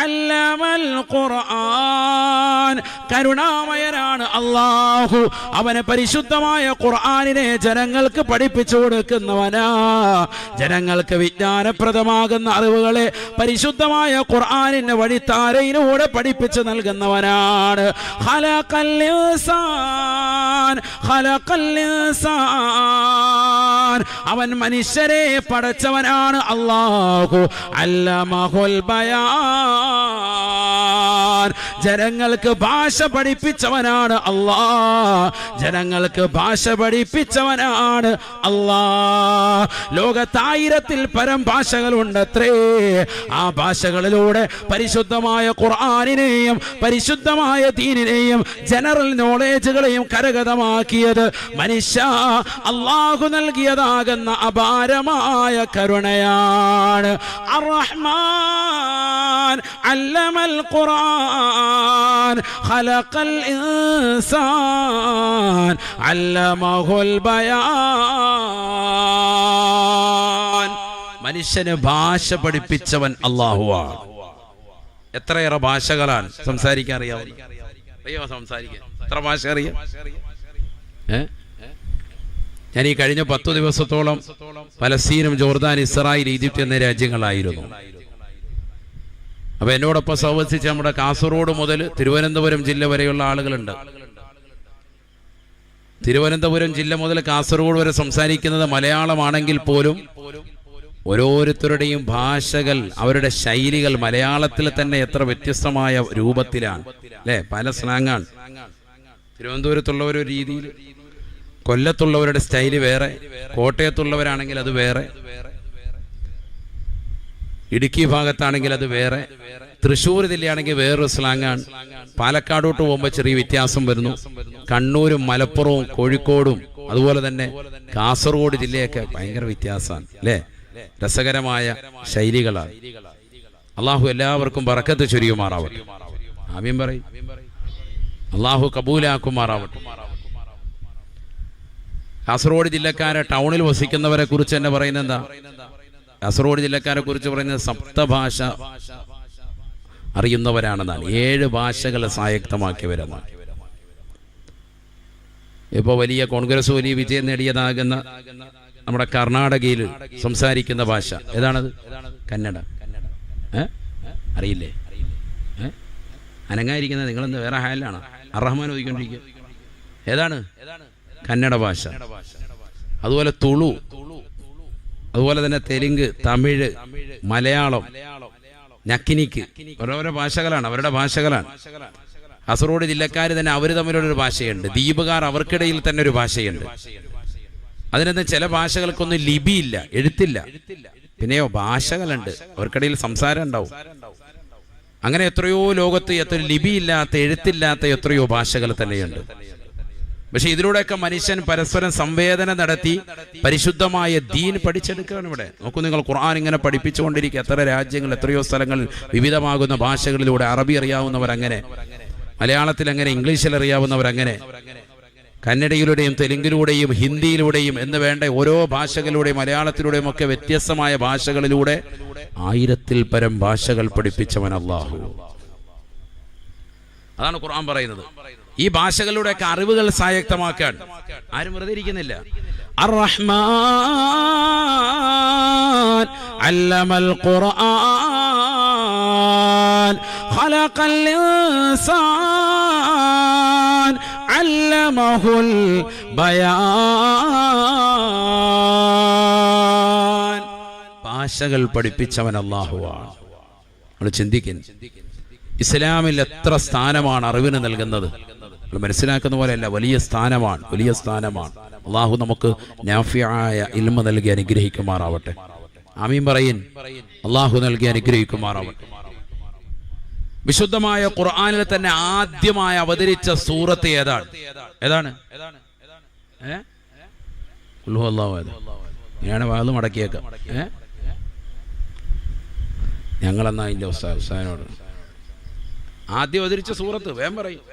അല്ലമൽ ഖുർആൻ, കരുണാമയനാണ് അല്ലാഹു. അവനെ പരിശുദ്ധമായ ഖുർആനിനെ ജനങ്ങൾക്ക് പഠിപ്പിച്ചു കൊടുക്കുന്നവനാ. ജനങ്ങൾക്ക് വിജ്ഞാനപ്രദമാകുന്ന അറിവുകളെ പരിശുദ്ധമായ ഖുർആനിന്റെ വഴിത്താരയിലൂടെ പഠിപ്പിച്ചു നൽകുന്നവനാണ്. ഖലഖൽ ഇൻസാൻ, ഖലഖൽ ഇൻസാൻ, അവൻ മനുഷ്യരെ പടച്ചവനാണ് അല്ലാഹു. അല്ലമഹുൽ ബയാൻ, ജനങ്ങൾക്ക് ഭാഷ പഠിപ്പിച്ചവനാണ് അല്ലാഹ്. ജനങ്ങൾക്ക് ഭാഷ പഠിപ്പിച്ചവനാണ് അല്ലാഹ്. ലോകത്ത് 1000-ൽ പരം ഭാഷകളുണ്ടത്രേ. ആ ഭാഷകളിലൂടെ പരിശുദ്ധമായ ഖുർആനിനെയും പരിശുദ്ധമായ ദീനിനെയും ജനറൽ നോളേജുകളെയും കരഗതമാക്കിയത് മനുഷ്യ അല്ലാഹു നൽകിയതാകുന്ന അപാരമായ കരുണയാണ്. അർ-റഹ്മാൻ അല്ലമൽ ഖുർആൻ ഖലഖൽ ഇൻസാൻ അല്ലമഹുൽ ബയാൻ. മനുഷ്യന് ഭാഷ പഠിപ്പിച്ചവൻ അല്ലാഹുവാണ്. എത്രയേറെ ഭാഷകളാണ് സംസാരിക്കാൻ അറിയാവുന്നത്. അറിയാമോ സംസാരിക്കാൻ? എത്ര ഭാഷ അറിയാം? ഞാൻ ഈ കഴിഞ്ഞ 10 ദിവസത്തോളം പലസ്തീനും ജോർദാൻ, ഇസ്രായേൽ, ഈജിപ്ത് എന്ന രാജ്യങ്ങളായിരുന്നു. അപ്പൊ എന്നോടൊപ്പം സഹവസിച്ച് നമ്മുടെ കാസർഗോഡ് മുതൽ തിരുവനന്തപുരം ജില്ല വരെയുള്ള ആളുകളുണ്ട്. തിരുവനന്തപുരം ജില്ല മുതൽ കാസർഗോഡ് വരെ സംസാരിക്കുന്നത് മലയാളമാണെങ്കിൽ പോലും ഓരോരുത്തരുടെയും ഭാഷകൾ, അവരുടെ ശൈലികൾ മലയാളത്തിൽ തന്നെ എത്ര വ്യത്യസ്തമായ രൂപത്തിലാണ് അല്ലെ? പല സ്ലാങ്ങാണ്. തിരുവനന്തപുരത്തുള്ളവരൊരു രീതിയിൽ, കൊല്ലത്തുള്ളവരുടെ സ്റ്റൈല് വേറെ, കോട്ടയത്തുള്ളവരാണെങ്കിൽ അത് വേറെ, ഇടുക്കി ഭാഗത്താണെങ്കിൽ അത് വേറെ, തൃശ്ശൂർ ജില്ലയാണെങ്കിൽ വേറൊരു സ്ലാങ്ങാണ്, പാലക്കാടോട്ട് പോകുമ്പോൾ ചെറിയ വ്യത്യാസം വരുന്നു, കണ്ണൂരും മലപ്പുറവും കോഴിക്കോടും അതുപോലെ തന്നെ കാസർഗോഡ് ജില്ലയൊക്കെ ഭയങ്കര വ്യത്യാസമാണ് അല്ലേ? രസകരമായ ശൈലികളാണ്. അള്ളാഹു എല്ലാവർക്കും ബറക്കത്ത് ചൊരിയുമാറാവട്ടെ. ആമീൻ പറയും. അള്ളാഹു കബൂലാക്കുമാറാവട്ടെ. കാസർഗോഡ് ജില്ലക്കാരെ, ടൗണിൽ വസിക്കുന്നവരെ കുറിച്ച് തന്നെ പറയുന്നത് എന്താ? കാസർഗോഡ് ജില്ലക്കാരെ കുറിച്ച് പറയുന്നത് സപ്തഭാഷ അറിയുന്നവരാണെന്നാണ്. 7 ഭാഷകളെ സ്വായക്തമാക്കിയവരെന്നാണ്. ഇപ്പോൾ വലിയ കോൺഗ്രസ് വലിയ വിജയം നേടിയതാകുന്ന നമ്മുടെ കർണാടകയിൽ സംസാരിക്കുന്ന ഭാഷ ഏതാണത്? കന്നഡ. അറിയില്ലേ? അനങ്ങായിരിക്കുന്നത് നിങ്ങളെന്ത് വേറെ ഹാലിലാണ്? അർ-റഹ്മാൻ ഓതിക്കൊണ്ടിരിക്കുക. ഏതാണ്? കന്നഡ ഭാഷ. അതുപോലെ തുളു, അതുപോലെ തന്നെ തെലുങ്ക്, തമിഴ്, മലയാളം, നക്കിനിക്ക്, ഓരോരോ ഭാഷകളാണ്, അവരുടെ ഭാഷകളാണ്. കാസർഗോഡ് ജില്ലക്കാർ തന്നെ അവർ തമ്മിലുള്ളൊരു ഭാഷയുണ്ട്. ദ്വീപുകാർ അവർക്കിടയിൽ തന്നെ ഒരു ഭാഷയുണ്ട്. അതിനകത്ത് ചില ഭാഷകൾക്കൊന്നും ലിപിയില്ല, എഴുത്തില്ല. പിന്നെയോ ഭാഷകളുണ്ട്, അവർക്കിടയിൽ സംസാരം ഉണ്ടാവും. അങ്ങനെ എത്രയോ ലോകത്ത് എത്ര ലിപിയില്ലാത്ത, എഴുത്തില്ലാത്ത എത്രയോ ഭാഷകൾ തന്നെയുണ്ട്. പക്ഷെ ഇതിലൂടെയൊക്കെ മനുഷ്യൻ പരസ്പരം സംവേദന നടത്തി പരിശുദ്ധമായ ദീൻ പഠിച്ചെടുക്കുകയാണ്. ഇവിടെ നോക്കൂ നിങ്ങൾ, ഖുർആൻ ഇങ്ങനെ പഠിപ്പിച്ചുകൊണ്ടിരിക്കുക. എത്ര രാജ്യങ്ങൾ, എത്രയോ സ്ഥലങ്ങളിൽ വിവിധമാകുന്ന ഭാഷകളിലൂടെ. അറബി അറിയാവുന്നവരങ്ങനെ, മലയാളത്തിൽ അങ്ങനെ, ഇംഗ്ലീഷിൽ അറിയാവുന്നവരങ്ങനെ, കന്നഡയിലൂടെയും തെലുങ്കിലൂടെയും ഹിന്ദിയിലൂടെയും എന്ന് വേണ്ട ഓരോ ഭാഷകളിലൂടെയും മലയാളത്തിലൂടെയും ഒക്കെ വ്യത്യസ്തമായ ഭാഷകളിലൂടെ 1000-ൽ പരം ഭാഷകൾ പഠിപ്പിച്ചവൻ അല്ലാഹു. അതാണ് ഖുർആൻ പറയുന്നത്. ഈ ഭാഷകളിലൂടെയൊക്കെ അറിവുകൾ സ്വായത്തമാക്കാൻ ആരും വെറുതെ ഇരിക്കുന്നില്ല. അർ-റഹ്മാൻ അല്ലമൽ ഖുർആൻ ഖലഖൽ ഇൻസാൻ അല്ലമഹുൽ ബയാൻ. ഭാഷകൾ പഠിപ്പിച്ചവൻ അല്ലാഹുവാണ്. നമ്മൾ ചിന്തിക്കുന്നു, ഇസ്ലാമിൽ എത്ര സ്ഥാനമാണ് അറിവിന് നൽകുന്നത്. മനസ്സിലാക്കുന്ന പോലെയല്ല, വലിയ സ്ഥാനമാണ്, വലിയ സ്ഥാനമാണ്. അള്ളാഹു നമുക്ക് നാഫിയായ ഇൽമ നൽകി അനുഗ്രഹിക്കുമാറാവട്ടെ. ആമീൻ പറയിൻ. അള്ളാഹു നൽകി അനുഗ്രഹിക്കുമാറാവട്ടെ. വിശുദ്ധമായ ഖുർആനിൽ തന്നെ ആദ്യമായി അവതരിച്ച സൂറത്ത് ഏതാണ്? ഞാനാണ് വാത് മടക്കിയേക്കാം. ഞങ്ങളെന്നാ അതിന്റെ ഉസ്താദിനോട് ആദ്യം അവതരിച്ച സൂറത്ത് വേഗം പറയും.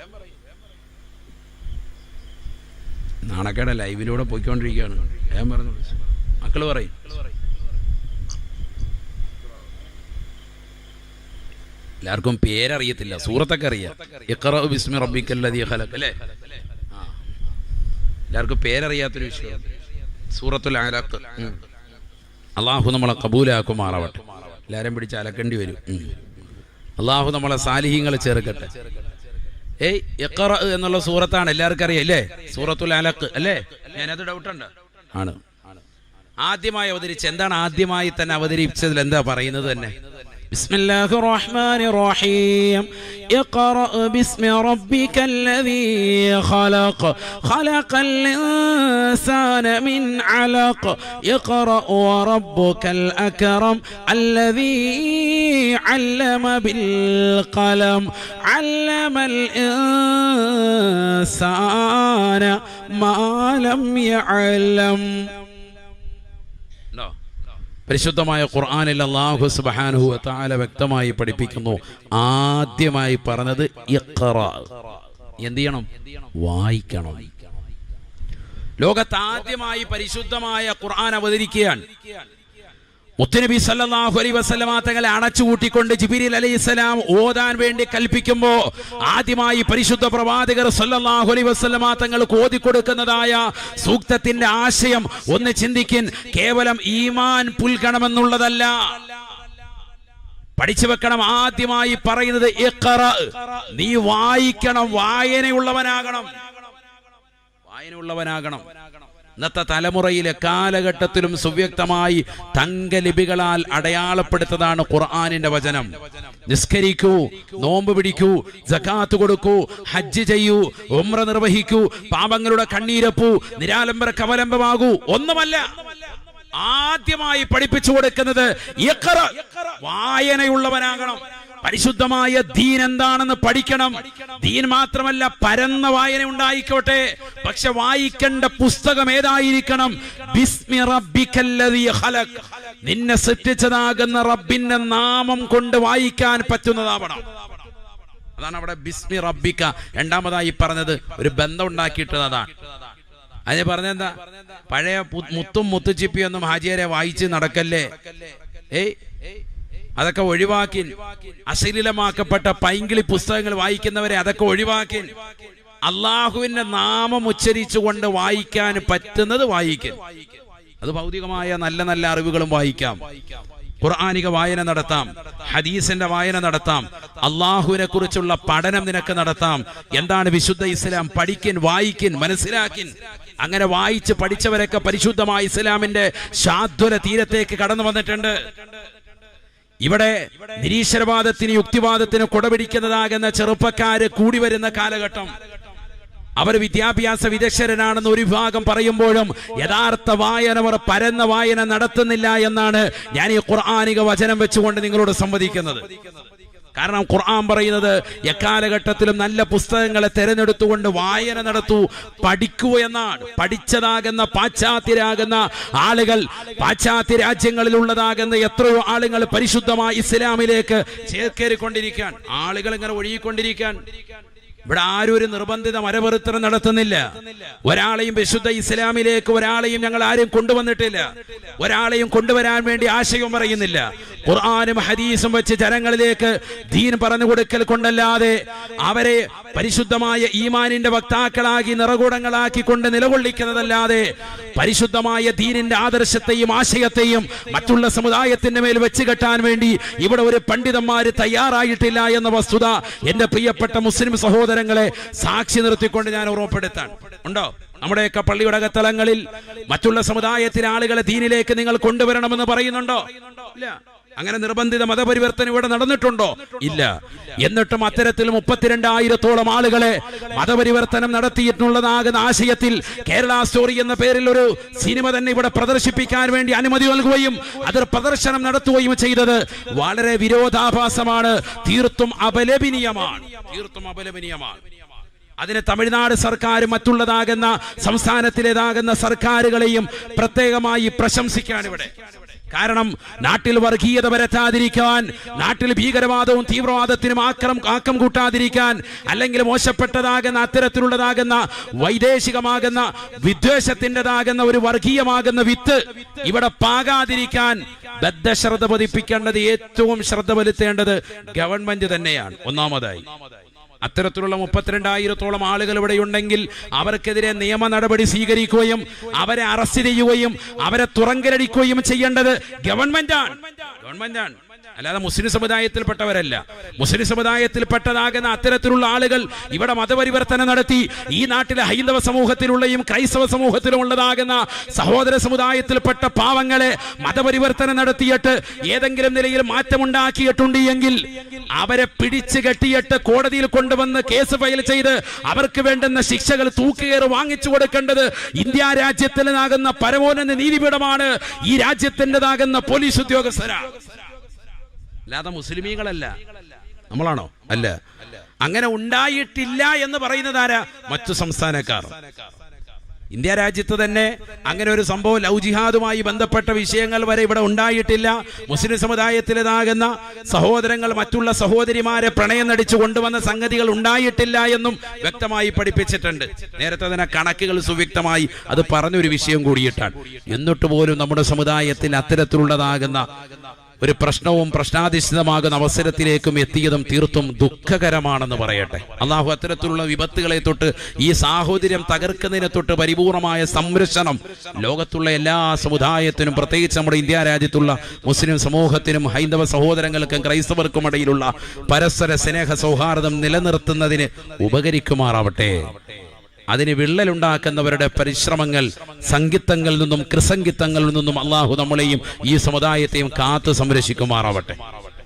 നാണക്കേട ലൈവിലൂടെ പോയിക്കൊണ്ടിരിക്കുകയാണ്. വേഗം പറഞ്ഞു മക്കള് പറയും. എല്ലാവർക്കും പേരറിയത്തില്ല, സൂറത്തൊക്കെ അറിയാം. ഇഖ്റ ബിസ്മി റബ്ബിക്കല്ലദീ ഖലഖ് അല്ലേ? എല്ലാവർക്കും പേരറിയാത്തൊരു വിഷയം സൂറത്തുൽ അലഖ്. അള്ളാഹു നമ്മളെ കബൂലാക്കുമാറാവട്ടെ. എല്ലാവരും പിടിച്ച് അലക്കേണ്ടി വരും. അള്ളാഹു നമ്മളെ സാലിഹീങ്ങളെ ചേർക്കട്ടെ. ഇഖ്റ എന്നുള്ള സൂറത്താണ് എല്ലാവർക്കും അറിയാം അല്ലേ? സൂറത്തുൽ അലഖ് അല്ലേ? ഞാനത് ഡൗട്ടുണ്ട് ആണ്. ആദ്യമായി അവതരിച്ച എന്താണ്? ആദ്യമായി തന്നെ അവതരിപ്പിച്ചതിൽ എന്താ പറയുന്നത് തന്നെ? ബിസ്മില്ലാഹിർ റഹ്മാനിർ റഹീം. ഇഖ്റ ബിസ്മി റബ്ബിക്കല്ലദീ ഖലഖ് ഖലഖൽ ഇൻസാന മിൻ അലഖ് ഇഖ്റ വറബ്ബുകൽ അക്രം അല്ലദീ അല്ലമ ബിൽ ഖലം അല്ലമൽ ഇൻസാന മാ ലം യഅലം. പരിശുദ്ധമായ ഖുർആനിൽ അല്ലാഹു സുബ്ഹാനഹു വ തആല വ്യക്തമായി പഠിപ്പിക്കുന്നു. ആദ്യമായി പറഞ്ഞത് ഇഖ്റ. എന്ത് ചെയ്യണം? വായിക്കണം. ലോകത്ത് ആദ്യമായി പരിശുദ്ധമായ ഖുർആൻ അവതരിക്കുകയാണ്. മുത്തുനബി സല്ലല്ലാഹു അലൈഹി വസല്ലമ തങ്ങളെ അണച്ചുകൂട്ടിക്കൊണ്ട് ജിബ്രീൽ അലൈഹിസ്സലാം ഓതാൻ വേണ്ടി കൽപ്പിക്കുമ്പോൾ ആദ്യമായി പരിശുദ്ധ പ്രവാചകർ സല്ലല്ലാഹു അലൈഹി വസല്ലമ തങ്ങൾക്ക് ഓതിക്കൊടുക്കുന്നതായ സൂക്തത്തിന്റെ ആശയം ഒന്ന് ചിന്തിക്കിൻ. കേവലം ഈമാൻ പുൽകണമെന്നുള്ളതല്ല, പഠിച്ചു വെക്കണം. ആദ്യമായി പറയുന്നത് ഇഖ്റ, നീ വായിക്കണം, വായനയുള്ളവനാകണം. ഇന്നത്തെ തലമുറയിലെ കാലഘട്ടത്തിലും സുവ്യക്തമായി തങ്കലിപികളാൽ അടയാളപ്പെടുത്തതാണ് ഖുർആനിന്റെ വചനം. നിസ്കരിക്കൂ, നോമ്പ് പിടിക്കൂ, സകാത്ത് കൊടുക്കൂ, ഹജ്ജ് ചെയ്യൂ, ഉംറ നിർവഹിക്കൂ, പാപങ്ങളുടെ കണ്ണീരപ്പൂ, നിരാലംബര കവലംബമാകൂ. ഒന്നുമല്ല, ആദ്യമായി പഠിപ്പിച്ചു കൊടുക്കുന്നത് ഇഖ്റ, വായനയുള്ളവനാകണം. പരിശുദ്ധമായ ദീൻ എന്താണെന്ന് പഠിക്കണം. ദീൻ മാത്രമല്ല, പരന്ന വായന ഉണ്ടായിക്കോട്ടെ, പക്ഷെ വായിക്കേണ്ട പുസ്തകം ഏതായിരിക്കണം? ബിസ്മി റബ്ബിക്കല്ലദീ ഖലഖ്, നിന്നെ സൃഷ്ടിച്ചതാകുന്ന റബ്ബിന്റെ നാമം കൊണ്ട് വായിക്കാൻ പറ്റുന്നതാവണം. അതാണ് അവിടെ ബിസ്മി റബ്ബിക്ക രണ്ടാമതായി പറഞ്ഞത്. ഒരു ബന്ധം ഉണ്ടാക്കിയിട്ടത് അതാണ്. അതിന് പറഞ്ഞെന്താ? പഴയ മുത്തും മുത്തുച്ചിപ്പിയൊന്നും ഹാജിയരെ വായിച്ച് നടക്കല്ലേ. അതൊക്കെ ഒഴിവാക്കി. അശ്ലീലമാക്കപ്പെട്ട പൈങ്കിളി പുസ്തകങ്ങൾ വായിക്കുന്നവരെ അതൊക്കെ ഒഴിവാക്കി. അള്ളാഹുവിന്റെ നാമം ഉച്ചരിച്ചുകൊണ്ട് വായിക്കാൻ പറ്റുന്നത് വായിക്കും. അത് ഭൗതികമായ നല്ല നല്ല അറിവുകളും വായിക്കാം, ഖുർആനിക വായന നടത്താം, ഹദീസിന്റെ വായന നടത്താം, അള്ളാഹുവിനെ കുറിച്ചുള്ള പഠനം നിനക്ക് നടത്താം. എന്താണ് വിശുദ്ധ ഇസ്ലാം? പഠിക്കിൻ, വായിക്കിൻ, മനസ്സിലാക്കിൻ. അങ്ങനെ വായിച്ച് പഠിച്ചവരൊക്കെ പരിശുദ്ധമായ ഇസ്ലാമിന്റെ ശാദ്വല തീരത്തേക്ക് കടന്നു വന്നിട്ടുണ്ട്. ഇവിടെ നിരീശ്വരവാദത്തിന് യുക്തിവാദത്തിന് കുടപിടിക്കുന്നതാകുന്ന ചെറുപ്പക്കാര് കൂടി വരുന്ന കാലഘട്ടം. അവർ വിദ്യാഭ്യാസ വിദഗ്ധരാണെന്ന് ഒരു വിഭാഗം പറയുമ്പോഴും യഥാർത്ഥ വായന, അവർ പരന്ന വായന നടത്തുന്നില്ല എന്നാണ് ഞാൻ ഈ ഖുർആനിക വചനം വെച്ചുകൊണ്ട് നിങ്ങളോട് സംവദിക്കുന്നത്. കാരണം ഖുർആൻ പറയുന്നത് എക്കാലഘട്ടത്തിലും നല്ല പുസ്തകങ്ങളെ തിരഞ്ഞെടുത്തുകൊണ്ട് വായന നടത്തൂ, പഠിക്കൂ എന്നാണ്. പഠിച്ചതാകുന്ന പാശ്ചാത്യരാകുന്ന ആളുകൾ, പാശ്ചാത്യ രാജ്യങ്ങളിലുള്ളതാകുന്ന എത്രയോ ആളുകൾ പരിശുദ്ധമായ ഇസ്ലാമിലേക്ക് ചേക്കേറിക്കൊണ്ടിരിക്കാൻ, ആളുകൾ ഇങ്ങനെ ഒഴുകിക്കൊണ്ടിരിക്കാൻ. ഇവിടെ ആരും ഒരു നിർബന്ധിത മരപരിവർത്തനം നടത്തുന്നില്ല. ഒരാളെയും വിശുദ്ധ ഇസ്ലാമിലേക്ക് ഒരാളെയും ഞങ്ങൾ ആരും കൊണ്ടുവന്നിട്ടില്ല. ഒരാളെയും കൊണ്ടുവരാൻ വേണ്ടി ആശയവും പറയുന്നില്ല. ഖുർആനും ഹദീസും വെച്ച് ജനങ്ങളിലേക്ക് ദീൻ പറഞ്ഞു കൊടുക്കൽ കൊണ്ടല്ലാതെ അവരെ പരിശുദ്ധമായ ഈമാനിന്റെ വക്താക്കളാക്കി നിറകൂടങ്ങളാക്കി കൊണ്ട് നിലകൊള്ളിക്കുന്നതല്ലാതെ പരിശുദ്ധമായ ദീനിന്റെ ആദർശത്തെയും ആശയത്തെയും മറ്റുള്ള സമുദായത്തിന്റെ മേൽ വെച്ച് കെട്ടാൻ വേണ്ടി ഇവിടെ ഒരു പണ്ഡിതന്മാര് തയ്യാറായിട്ടില്ല എന്ന വസ്തുത എന്റെ പ്രിയപ്പെട്ട മുസ്ലിം സഹോദരങ്ങളെ സാക്ഷി നിർത്തിക്കൊണ്ട് ഞാൻ ഓർമ്മപ്പെടുത്താൻ. ഉണ്ടോ നമ്മുടെയൊക്കെ പള്ളിയുടെ അകത്തളങ്ങളിൽ മറ്റുള്ള സമുദായത്തിലെ ആളുകളെ ദീനിലേക്ക് നിങ്ങൾ കൊണ്ടുവരണമെന്ന് പറയുന്നുണ്ടോ? ഇല്ല. അങ്ങനെ നിർബന്ധിത മതപരിവർത്തനം ഇവിടെ നടന്നിട്ടുണ്ടോ? ഇല്ല. എന്നിട്ടും അത്തരത്തിൽ 32,000-ഓളം ആളുകളെ മതപരിവർത്തനം നടത്തിയിട്ടുള്ളതാകുന്ന ആശയത്തിൽ കേരള സ്റ്റോറി എന്ന പേരിൽ ഒരു സിനിമ തന്നെ ഇവിടെ പ്രദർശിപ്പിക്കാൻ വേണ്ടി അനുമതി നൽകുകയും അതിൽ പ്രദർശനം നടത്തുകയും ചെയ്തത് വളരെ വിരോധാഭാസമാണ്. തീർത്തും അപലപനീയമാണ്. അതിന് തമിഴ്നാട് സർക്കാർ മറ്റുള്ളതാകുന്ന സംസ്ഥാനത്തിലേതാകുന്ന സർക്കാരുകളെയും പ്രത്യേകമായി പ്രശംസിക്കാൻ ഇവിടെ. കാരണം നാട്ടിൽ വർഗീയത പരത്താതിരിക്കാൻ, നാട്ടിൽ ഭീകരവാദവും തീവ്രവാദത്തിനും ആക്കം കൂട്ടാതിരിക്കാൻ, അല്ലെങ്കിൽ മോശപ്പെട്ടതാകുന്ന അത്തരത്തിലുള്ളതാകുന്ന വൈദേശികമാകുന്ന വിദ്വേഷത്തിൻ്റെതാകുന്ന ഒരു വർഗീയമാകുന്ന വിത്ത് ഇവിടെ പാകാതിരിക്കാൻ ബദ്ധശ്രദ്ധ പതിപ്പിക്കേണ്ടത്, ഏറ്റവും ശ്രദ്ധ വരുത്തേണ്ടത് ഗവൺമെന്റ് തന്നെയാണ്. ഒന്നാമതായി അത്തരത്തിലുള്ള 32,000-ഓളം ആളുകൾ ഇവിടെ ഉണ്ടെങ്കിൽ അവർക്കെതിരെ നിയമ നടപടി സ്വീകരിക്കുകയും അവരെ അറസ്റ്റ് ചെയ്യുകയും അവരെ തുറങ്കലടിക്കുകയും ചെയ്യേണ്ടത് ഗവൺമെന്റാണ്. അല്ലാതെ മുസ്ലിം സമുദായത്തിൽപ്പെട്ടവരല്ല. മുസ്ലിം സമുദായത്തിൽപ്പെട്ടതാകുന്ന അത്തരത്തിലുള്ള ആളുകൾ ഇവിടെ മതപരിവർത്തനം നടത്തി ഈ നാട്ടിലെ ഹൈന്ദവ സമൂഹത്തിലുള്ളയും ക്രൈസ്തവ സമൂഹത്തിലും ഉള്ളതാകുന്ന സഹോദര സമുദായത്തിൽപ്പെട്ട പാവങ്ങളെ മതപരിവർത്തനം നടത്തിയിട്ട് ഏതെങ്കിലും നിലയിൽ മാറ്റമുണ്ടാക്കിയിട്ടുണ്ട് എങ്കിൽ അവരെ പിടിച്ചു കെട്ടിയിട്ട് കോടതിയിൽ കൊണ്ടുവന്ന് കേസ് ഫയൽ ചെയ്ത് അവർക്ക് വേണ്ടുന്ന ശിക്ഷകൾ തൂക്കുകയറ് വാങ്ങിച്ചു കൊടുക്കേണ്ടത് ഇന്ത്യ രാജ്യത്തിലാകുന്ന പരമോന്നത നീതിപീഠമാണ്, ഈ രാജ്യത്തിൻ്റെതാകുന്ന പോലീസ് ഉദ്യോഗസ്ഥരാണ്. അല്ലാതെ മുസ്ലിമീങ്ങളല്ല. നമ്മളാണോ? അല്ല. അങ്ങനെ ഉണ്ടായിട്ടില്ല എന്ന് പറയുന്നത് ആരാ? മറ്റു സംസ്ഥാനക്കാർ. ഇന്ത്യ രാജ്യത്ത് തന്നെ അങ്ങനെ ഒരു സംഭവം ലവ് ജിഹാദുമായി ബന്ധപ്പെട്ട വിഷയങ്ങൾ വരെ ഇവിടെ ഉണ്ടായിട്ടില്ല. മുസ്ലിം സമുദായത്തിലേതാകുന്ന സഹോദരങ്ങൾ മറ്റുള്ള സഹോദരിമാരെ പ്രണയം നടിച്ചു കൊണ്ടുവന്ന സംഗതികൾ ഉണ്ടായിട്ടില്ല എന്നും വ്യക്തമായി പഠിപ്പിച്ചിട്ടുണ്ട്. നേരത്തെ തന്നെ കണക്കുകൾ സുവ്യക്തമായി അത് പറഞ്ഞൊരു വിഷയം കൂടിയിട്ടാണ്. എന്നിട്ട് പോലും നമ്മുടെ സമുദായത്തിൽ അത്തരത്തിലുള്ളതാകുന്ന ഒരു പ്രശ്നവും പ്രശ്നാധിഷ്ഠിതമാകുന്ന അവസരത്തിലേക്കും എത്തിയതും തീർത്തും ദുഃഖകരമാണെന്ന് പറയട്ടെ. അള്ളാഹു അത്തരത്തിലുള്ള വിപത്തുകളെ തൊട്ട്, ഈ സാഹോദര്യം തകർക്കുന്നതിനെ തൊട്ട് പരിപൂർണമായ സംരക്ഷണം ലോകത്തുള്ള എല്ലാ സമുദായത്തിനും, പ്രത്യേകിച്ച് നമ്മുടെ ഇന്ത്യ രാജ്യത്തുള്ള മുസ്ലിം സമൂഹത്തിനും ഹൈന്ദവ സഹോദരങ്ങൾക്കും ക്രൈസ്തവർക്കും ഇടയിലുള്ള പരസ്പര സ്നേഹ സൗഹാർദ്ദം നിലനിർത്തുന്നതിന് ഉപകരിക്കുമാറാവട്ടെ. അതിന് വിള്ളലുണ്ടാക്കുന്നവരുടെ പരിശ്രമങ്ങൾ സംഗീതങ്ങളിൽ നിന്നും കൃസംഗീതങ്ങളിൽ നിന്നും അള്ളാഹു നമ്മളെയും ഈ സമുദായത്തെയും കാത്തു സംരക്ഷിക്കുമാറാവട്ടെ.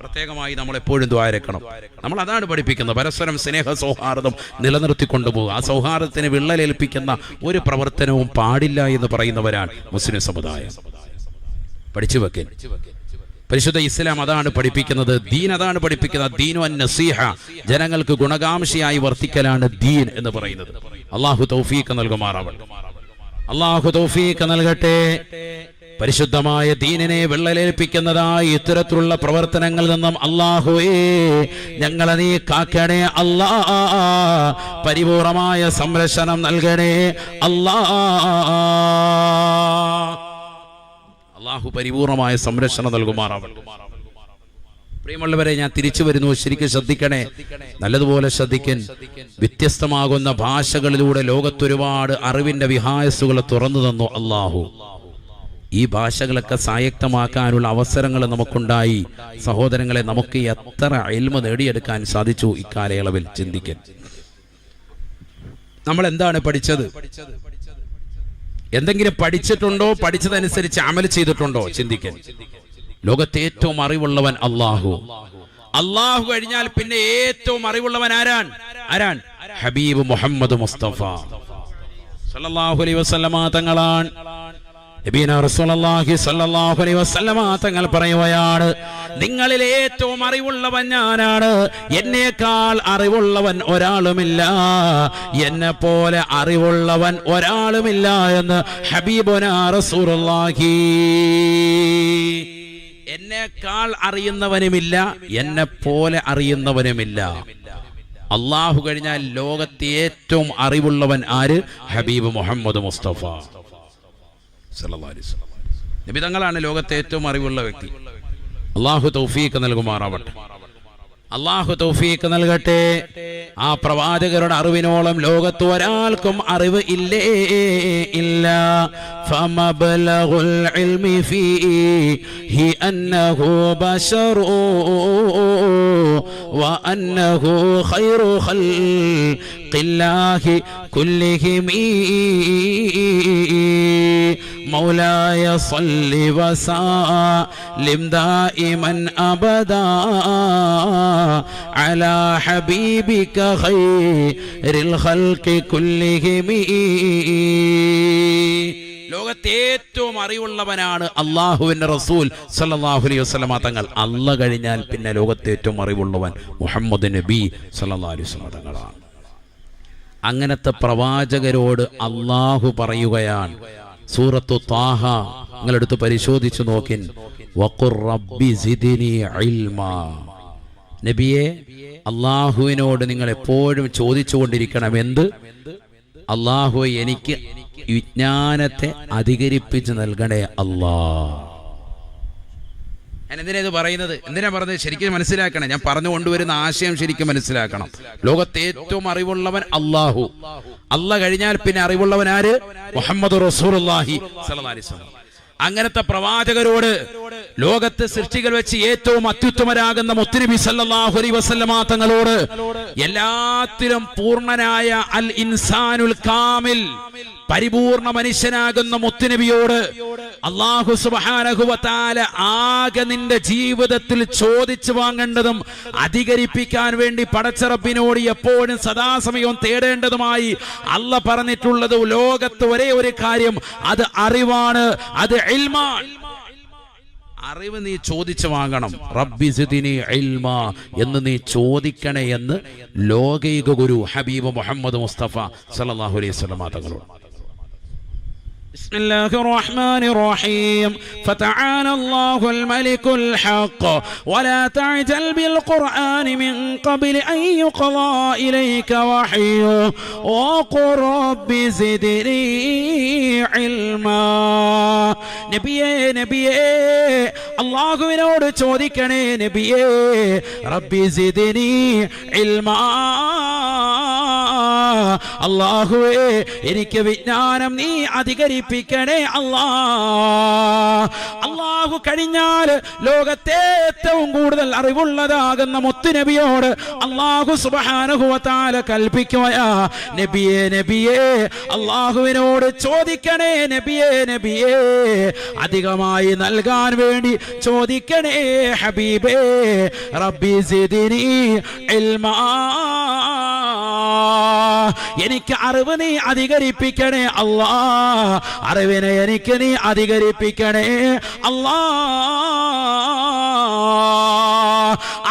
പ്രത്യേകമായി നമ്മൾ എപ്പോഴും ദ്വാരക്കണം. നമ്മൾ അതാണ് പഠിപ്പിക്കുന്നത്. പരസ്പരം സ്നേഹ സൗഹാർദ്ദം നിലനിർത്തിക്കൊണ്ടുപോകുക. ആ സൗഹാർദ്ദത്തിന് വിള്ളലേൽപ്പിക്കുന്ന ഒരു പ്രവർത്തനവും പാടില്ല എന്ന് പറയുന്നവരാണ് മുസ്ലിം സമുദായം. പഠിച്ചു വെക്കൻ. പരിശുദ്ധ ഇസ്ലാം അതാണ് പഠിപ്പിക്കുന്നത്. ദീൻ അതാണ് പഠിപ്പിക്കുന്നത്. ദീനു അൻ നസീഹ, ജനങ്ങൾക്ക് ഗുണകാംക്ഷയായി വർത്തിക്കലാണ് ദീൻ എന്ന് പറയുന്നത്. അള്ളാഹു തൗഫീഖ് നൽകുമാറാവട്ടെ. അള്ളാഹു തൗഫീഖ് നൽകട്ടെ. പരിശുദ്ധമായ ദീനിനെ വെള്ളലേൽപ്പിക്കുന്നതായി ഇത്തരത്തിലുള്ള പ്രവർത്തനങ്ങളിൽ നിന്നും അല്ലാഹുവേ ഞങ്ങളെ നീ കാക്കണേ അല്ലാ. പരിപൂർണമായ സംരക്ഷണം നൽകണേ അല്ലാ. അല്ലാഹു പരിപൂർണമായ സംരക്ഷണം നൽകുമാറാവട്ടെ. പ്രിയമുള്ളവരെ, ഞാൻ തിരിച്ചു വരുന്നു. ശരിക്കും ശ്രദ്ധിക്കണേ, നല്ലതുപോലെ ശ്രദ്ധിക്കൻ. വ്യത്യസ്തമാകുന്ന ഭാഷകളിലൂടെ ലോകത്തൊരുപാട് അറിവിന്റെ വിഹായസുകൾ തുറന്നു തന്നു അല്ലാഹു. ഈ ഭാഷകളൊക്കെ സായക്തമാക്കാനുള്ള അവസരങ്ങൾ നമുക്കുണ്ടായി. സഹോദരങ്ങളെ, നമുക്ക് എത്ര ഇൽമ നേടിയെടുക്കാൻ സാധിച്ചു ഇക്കാലയളവിൽ ചിന്തിക്കൻ. നമ്മൾ എന്താണ് പഠിച്ചത്? എന്തെങ്കിലും പഠിച്ചിട്ടുണ്ടോ? പഠിച്ചതനുസരിച്ച് അമൽ ചെയ്തിട്ടുണ്ടോ? ചിന്തിക്കൻ. ലോകത്തെ ഏറ്റവും അറിവുള്ളവൻ അല്ലാഹു. അല്ലാഹു കഴിഞ്ഞാൽ പിന്നെ ഏറ്റവും അറിവുള്ളവൻ ആരാൻ? ഹബീബ് മുഹമ്മദ് മുസ്തഫ സല്ലല്ലാഹു അലൈഹി വസല്ലമ തങ്ങളാണ്. നബിയന റസൂലുള്ളാഹി സ്വല്ലല്ലാഹു അലൈഹി വസല്ലമ തങ്ങൾ പറയുകയാണ്, നിങ്ങളിൽ ഏറ്റവും അറിവുള്ളവൻ ഞാനാണ്, എന്നേക്കാൾ അറിവുള്ളവൻ ഒരാളുമില്ല, എന്നെ പോലെ അറിവുള്ളവൻ ഒരാളുമില്ല എന്ന് ഹബീബുനാ റസൂലുള്ളാഹി. എന്നേക്കാൾ അറിയുന്നവനുമില്ല, എന്നെ പോലെ അറിയുന്നവനുമില്ല. അള്ളാഹു കഴിഞ്ഞാൽ ലോകത്തെ ഏറ്റവും അറിവുള്ളവൻ ആര്? ഹബീബ് മുഹമ്മദ് മുസ്തഫ സല്ലല്ലാഹു അലൈഹി വസല്ലം. നബി തങ്ങളാണ് ലോകത്തെ ഏറ്റവും അറിവുള്ള വ്യക്തി. അള്ളാഹു തൗഫീഖ് നൽകുമാറാവട്ടെ. അള്ളാഹു തൗഫീഖ് നൽകട്ടെ. ആ പ്രവാചകരുടെ അറിവിനോളം ലോകത്ത് ഒരാൾക്കും അറിവ് ഇല്ലേ ഇല്ല. ഫമബ്ലഗുൽ ഇൽമി ഫീഹി അന്നഹു ബശറു വഅന്നഹു ഖൈറു ഖൽഖില്ലാഹി കുല്ലിഹിം. മൗലായ സ്വല്ലി വസല്ലിം ദായിമൻ അബദാ അലാ ഹബീബിക ഖൈറിൽ ഖൽഖി കുല്ലിഹിം. ലോകത്തെ ഏറ്റവും അറിവുള്ളവനാണ് അള്ളാഹുവിന്റെ റസൂൽ സല്ലല്ലാഹു അലൈഹി വസല്ലം തങ്ങൾ. അല്ലാഹ് കഴിഞ്ഞാൽ പിന്നെ ലോകത്തെ ഏറ്റവും അറിവുള്ളവൻ മുഹമ്മദ് നബി സല്ലല്ലാഹു അലൈഹി വസല്ലം തങ്ങളാണ്. അങ്ങനത്തെ പ്രവാചകരോട് അള്ളാഹു പറയുകയാണ് സൂറത്തു ത്വാഹ, നിങ്ങളെടുത്ത് പരിശോധിച്ചു നോക്കിൻ. വഖുർ റബ്ബി സിദ്നി ഇൽമാ. നബിയെ, അള്ളാഹുവിനോട് നിങ്ങൾ എപ്പോഴും ചോദിച്ചുകൊണ്ടിരിക്കണം. എന്ത്? അള്ളാഹു എനിക്ക് വിജ്ഞാനത്തെ അധികരിപ്പിച്ച് നൽകണേ അല്ലാ. ഞാൻ എന്തിനാ ഇത് പറയുന്നത്? എന്തിനാ പറഞ്ഞത്? ശരിക്കും മനസ്സിലാക്കണം. ഞാൻ പറഞ്ഞു കൊണ്ടുവരുന്ന ആശയം ശരിക്കും മനസ്സിലാക്കണം. ലോകത്തെ ഏറ്റവും അറിവുള്ളവൻ അള്ളാഹു. അല്ലാഹ് കഴിഞ്ഞാൽ പിന്നെ അറിവുള്ളവൻ ആര്? മുഹമ്മദ് റസൂലുള്ളാഹി സ്വല്ലല്ലാഹു അലൈഹി വസല്ലം. അങ്ങനത്തെ പ്രവാചകരോട്, ലോകത്ത് സൃഷ്ടികൾ വെച്ച് ഏറ്റവും അത്യുത്തമരാകുന്ന മുത്തുനബി സല്ലല്ലാഹു അലൈഹി വസല്ലമ തങ്ങളോട്, എല്ലാത്തിലും പൂർണ്ണനായ അൽ ഇൻസാനുൽ കാമിൽ, പരിപൂർണ മനുഷ്യനാകുന്ന മുത്തുനബിയോട് അല്ലാഹു സുബ്ഹാനഹു വ തആല ആകെ നിന്റെ ജീവിതത്തിൽ ചോദിച്ചു വാങ്ങേണ്ടതും അധികരിപ്പിക്കാൻ വേണ്ടി പടച്ചറബിനോട് എപ്പോഴും സദാസമയവും തേടേണ്ടതുമായി അല്ലാഹ് പറഞ്ഞിട്ടുള്ളത് ലോകത്ത് ഒരേ ഒരു കാര്യം, അത് അറിവാണ്, അത് ഇൽമാണ്. അറിവ് നീ ചോദിച്ചു വാങ്ങണം. റബ്ബി സിദ്നി ഇൽമാ എന്ന് നീ ചോദിക്കണേ എന്ന് ലോകൈക ഗുരു ഹബീബ് മുഹമ്മദ് മുസ്തഫ സല്ലല്ലാഹു അലൈഹി വസല്ലം തങ്ങളോട്. بسم الله الرحمن الرحيم. فتعالى الله الملك الحق ولا تعجل بالقرآن من قبل أن يقضى إليك وحيه وقل رب زدني علما. നബിയേ അല്ലാഹുവിനോട് ചോദിക്കണേ നബിയേ, റബ്ബി സിദ്നി ഇൽമാ. അല്ലാഹുവേ, എനിക്ക് വിജ്ഞാനം നീ അധികരിപ്പിക്കണേ അല്ലാ. അല്ലാഹു കഴിഞ്ഞാൽ ലോകത്തെ ഏറ്റവും കൂടുതൽ അറിവുള്ളതാകുന്ന മുത്തുനബിയോട് അല്ലാഹു സുബ്ഹാനഹു വ തആല കൽപ്പിക്കുകയാ, നബിയേ അല്ലാഹുവിനോട് ചോദിക്കണേ നബിയേ, അധികമായി നൽകാൻ വേണ്ടി ചോദിക്കണേ ഹബീബേ. റബ്ബി സിദ്നി ഇൽമാ. എനിക്ക് അറിവ് നീ അധികരിപ്പിക്കണേ അല്ലാ. അറിവിനെ എനിക്ക് നീ അധികരിപ്പിക്കണേ അല്ലാ.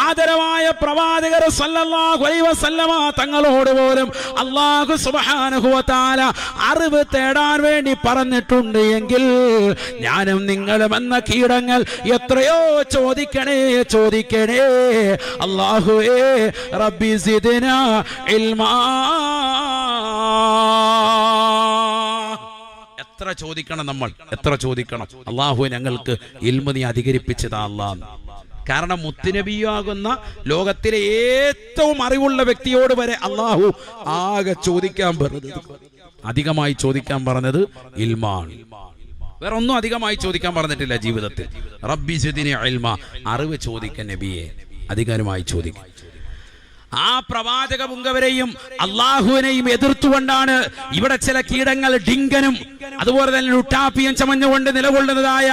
ആദരവായ പ്രവാചകർ സല്ലല്ലാഹു അലൈഹി വസല്ലമ തങ്ങളോട് പോലും അല്ലാഹു സുബ്ഹാനഹു വ തആല അറിവ് തേടാൻ വേണ്ടി പറഞ്ഞിട്ടുണ്ട് എങ്കിൽ ഞാനും നിങ്ങളും എന്ന കീടങ്ങൾ എത്രയോ ചോദിക്കണേ അല്ലാഹുവേ. റബ്ബി സിദ്നാ ഇൽമാ. എത്ര ചോദിക്കണം നമ്മൾ, എത്ര ചോദിക്കണം. അല്ലാഹു ഞങ്ങൾക്ക് ഇൽമ നീ അധികരിപ്പിച്ചതാ അല്ലാഹ്. കാരണം മുത്തുനബിയാകുന്ന ലോകത്തിലെ ഏറ്റവും അറിവുള്ള വ്യക്തിയോട് വരെ അല്ലാഹു ആകെ ചോദിക്കാൻ പറഞ്ഞത്, അധികമായി ചോദിക്കാൻ പറഞ്ഞത് ഇൽമാണ്. വേറെ ഒന്നും അധികമായി ചോദിക്കാൻ പറഞ്ഞിട്ടില്ല ജീവിതത്തിൽ. റബ്ബി സിദ്നി ഇൽമാ. അറിവ് ചോദിക്കാൻ നബിയെ, അധികാരമായി ചോദിക്കാൻ. ആ പ്രവാചക മുങ്കവരെയും അള്ളാഹുവിനെയും എതിർത്തുകൊണ്ടാണ് ഇവിടെ ചില കീടങ്ങൾ ഡിങ്കനും അതുപോലെ തന്നെ ലുട്ടാപ്പിയും ചമഞ്ഞുകൊണ്ട് നിലകൊള്ളുന്നതായ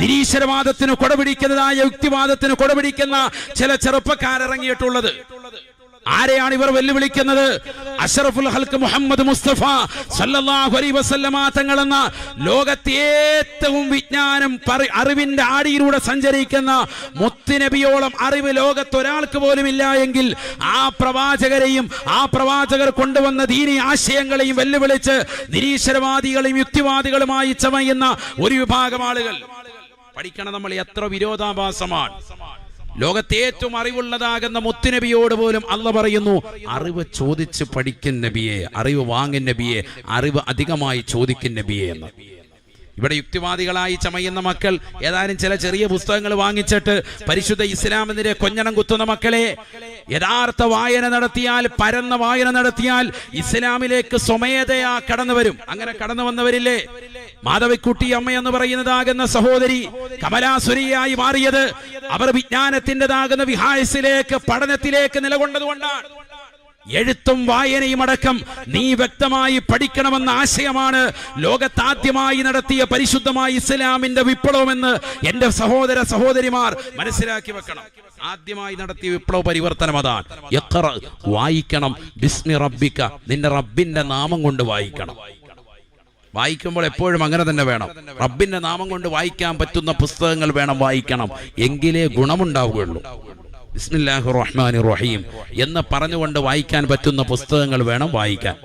നിരീശ്വരവാദത്തിന് കൊടപിടിക്കുന്നതായ യുക്തിവാദത്തിന് കൊടപിടിക്കുന്ന ചില ചെറുപ്പക്കാരിറങ്ങിയിട്ടുള്ളത്. ആരെയാണ് ഇവർ വെല്ലുവിളിക്കുന്നത്? അഷ്റഫുൽ ഖൽഖ് മുഹമ്മദ് മുസ്തഫ സല്ലല്ലാഹു അലൈഹി വസല്ലമ തങ്ങളെന്ന ലോകത്തെ ഏറ്റവും വിജ്ഞാനം അറിവിന്റെ ആടിയിലൂടെ സഞ്ചരിക്കുന്ന മുത്തുനബിയോളം അറിവ് ലോകത്ത് ഒരാൾക്ക് പോലും ഇല്ല എങ്കിൽ ആ പ്രവാചകരെയും ആ പ്രവാചകർ കൊണ്ടുവന്ന ദീനി ആശയങ്ങളെയും വെല്ലുവിളിച്ച് നിരീശ്വരവാദികളെയും യുക്തിവാദികളുമായി ചമയുന്ന ഒരു വിഭാഗം ആളുകൾ പഠിക്കണം. നമ്മൾ എത്ര വിരോധാഭാസമാണ്. ലോകത്തെ ഏറ്റവും അറിവുള്ളതാകുന്ന മുത്തുനബിയോട് പോലും അള്ളാഹ് പറയുന്നു, അറിവ് ചോദിച്ച് പഠിക്കും നബിയെ, അറിവ് വാങ്ങും നബിയെ, അറിവ് അധികമായി ചോദിക്കും നബിയെ എന്ന്. ഇവിടെ യുക്തിവാദികളായി ചമയുന്ന മക്കൾ ഏതാനും ചില ചെറിയ പുസ്തകങ്ങൾ വാങ്ങിച്ചിട്ട് പരിശുദ്ധ ഇസ്ലാമിനെതിരെ കൊഞ്ഞണം കുത്തുന്ന മക്കളെ, യഥാർത്ഥ വായന നടത്തിയാൽ, പരന്ന വായന നടത്തിയാൽ ഇസ്ലാമിലേക്ക് സ്വമേധയാ കടന്നു വരും. അങ്ങനെ കടന്നു വന്നവരില്ലേ? മാധവിക്കുട്ടി അമ്മ എന്ന് പറയുന്നതാകുന്ന സഹോദരി കമലാസുരിയായി മാറിയത് അവർ വിജ്ഞാനത്തിൻ്റെതാകുന്ന വിഹായസിലേക്ക്, പഠനത്തിലേക്ക് നിലകൊണ്ടതുകൊണ്ടാണ്. എഴുത്തും വായനയും അടക്കം നീ വ്യക്തമായി പഠിക്കണമെന്ന ആശയമാണ് ലോകത്താദ്യമായി നടത്തിയ പരിശുദ്ധമായ ഇസ്ലാമിന്റെ വിപ്ലവമെന്ന് എന്റെ സഹോദര സഹോദരിമാർ മനസ്സിലാക്കി വെക്കണം. ആദ്യമായി നടത്തിയ വിപ്ലവ പരിവർത്തനം അതാണ്. യഖ്റ, വായിക്കണം, ബിസ്മി റബ്ബിക, നിന്റെ റബ്ബിന്റെ നാമം കൊണ്ട് വായിക്കണം. വായിക്കുമ്പോൾ എപ്പോഴും അങ്ങനെ തന്നെ വേണം. റബ്ബിന്റെ നാമം കൊണ്ട് വായിക്കാൻ പറ്റുന്ന പുസ്തകങ്ങൾ വേണം വായിക്കണം, എങ്കിലേ ഗുണമുണ്ടാവുകയുള്ളൂ. ബിസ്മില്ലാഹിർ റഹ്മാനിർ റഹീം എന്ന് പറഞ്ഞുകൊണ്ട് വായിക്കാൻ പറ്റുന്ന പുസ്തകങ്ങൾ വേണം വായിക്കാൻ.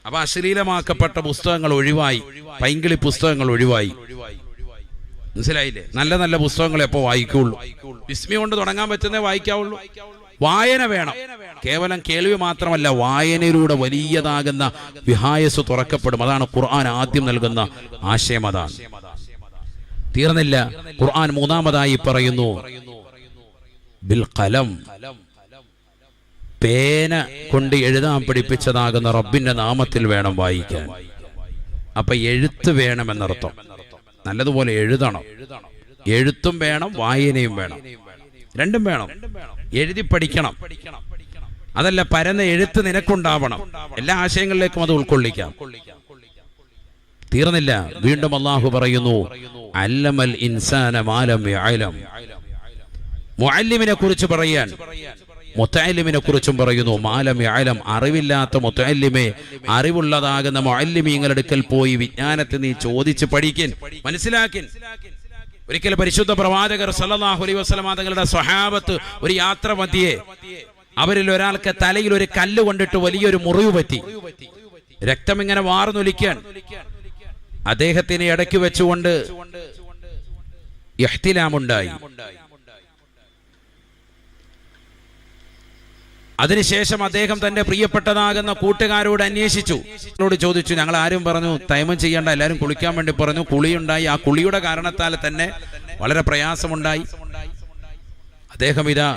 അപ്പൊ അശ്ലീലമാക്കപ്പെട്ട പുസ്തകങ്ങൾ ഒഴിവായി, പൈങ്കിളി പുസ്തകങ്ങൾ ഒഴിവായി. മനസ്സിലായില്ലേ? നല്ല നല്ല പുസ്തകങ്ങൾ എപ്പോ വായിക്കുള്ളൂ. ബിസ്മി കൊണ്ട് തുടങ്ങാൻ പറ്റുന്നേ വായിക്കാവുള്ളൂ. വായന വേണം. കേവലം കേൾവി മാത്രമല്ല, വായനയിലൂടെ വലിയതാകുന്ന വിഹായസ് തുറക്കപ്പെടും. അതാണ് ഖുർആൻ ആദ്യം നൽകുന്ന ആശയം. അതാണ്. തീർന്നില്ല. ഖുർആൻ മൂന്നാമതായി പറയുന്നു, ബിൽ ഖലം, പേന കൊണ്ട് എഴുതാൻ പഠിപ്പിച്ചതാകുന്ന റബ്ബിന്റെ നാമത്തിൽ വേണം വായിക്കാൻ. അപ്പൊ എഴുത്ത് വേണമെന്നർത്ഥം. നല്ലതുപോലെ എഴുതണം. എഴുത്തും വേണം, വായനയും വേണം, രണ്ടും വേണം. എഴുതി പഠിക്കണം. അതല്ല, പരന്ന എഴുത്ത് നിനക്കുണ്ടാവണം. എല്ലാ ആശയങ്ങളിലേക്കും അത് ഉൾക്കൊള്ളിക്കാം. തീർന്നില്ല. വീണ്ടും അല്ലാഹു പറയുന്നു, അല്ലമൽ ഇൻസാന മാലം യഅലം. മുഅല്ലിമിനെ കുറിച്ച് പറയാൻ മുതഅല്ലിമിനെ കുറിച്ചും പറയുന്നു, മാലം യഅലം, അറിവില്ലാത്ത മുതഅല്ലിമെ, അറിവുള്ളതാകുന്ന മുഅല്ലിമീങ്ങളുടെ അടുക്കൽ പോയി വിജ്ഞാനത്തെ നീ ചോദിച്ച് പഠിക്കിൻ, മനസ്സിലാക്കിൻ. ഒരിക്കൽ പരിശുദ്ധ പ്രവാചകർ സല്ലല്ലാഹു അലൈഹി വസല്ലം തങ്ങളുടെ സ്വഹാബത്ത് ഒരു യാത്ര മധ്യേ അവരിൽ ഒരാൾക്ക് തലയിൽ ഒരു കല്ല് കൊണ്ടിട്ട് വലിയൊരു മുറിവ് പറ്റി. രക്തം ഇങ്ങനെ വാർന്നൊലിക്കാൻ. അദ്ദേഹത്തിനെ ഇടയ്ക്ക് വെച്ചുകൊണ്ട് ഇഹ്തിലാമുണ്ടായി. അതിനുശേഷം അദ്ദേഹം തന്റെ പ്രിയപ്പെട്ടതാകുന്ന കൂട്ടുകാരോട് അന്വേഷിച്ചു, ചോദിച്ചു. ഞങ്ങൾ ആരും പറഞ്ഞു തൈമം ചെയ്യേണ്ട, എല്ലാവരും കുളിക്കാൻ വേണ്ടി പറഞ്ഞു. കുളിയുണ്ടായി. ആ കുളിയുടെ കാരണത്താൽ തന്നെ വളരെ പ്രയാസമുണ്ടായി. അദ്ദേഹം ഇതാ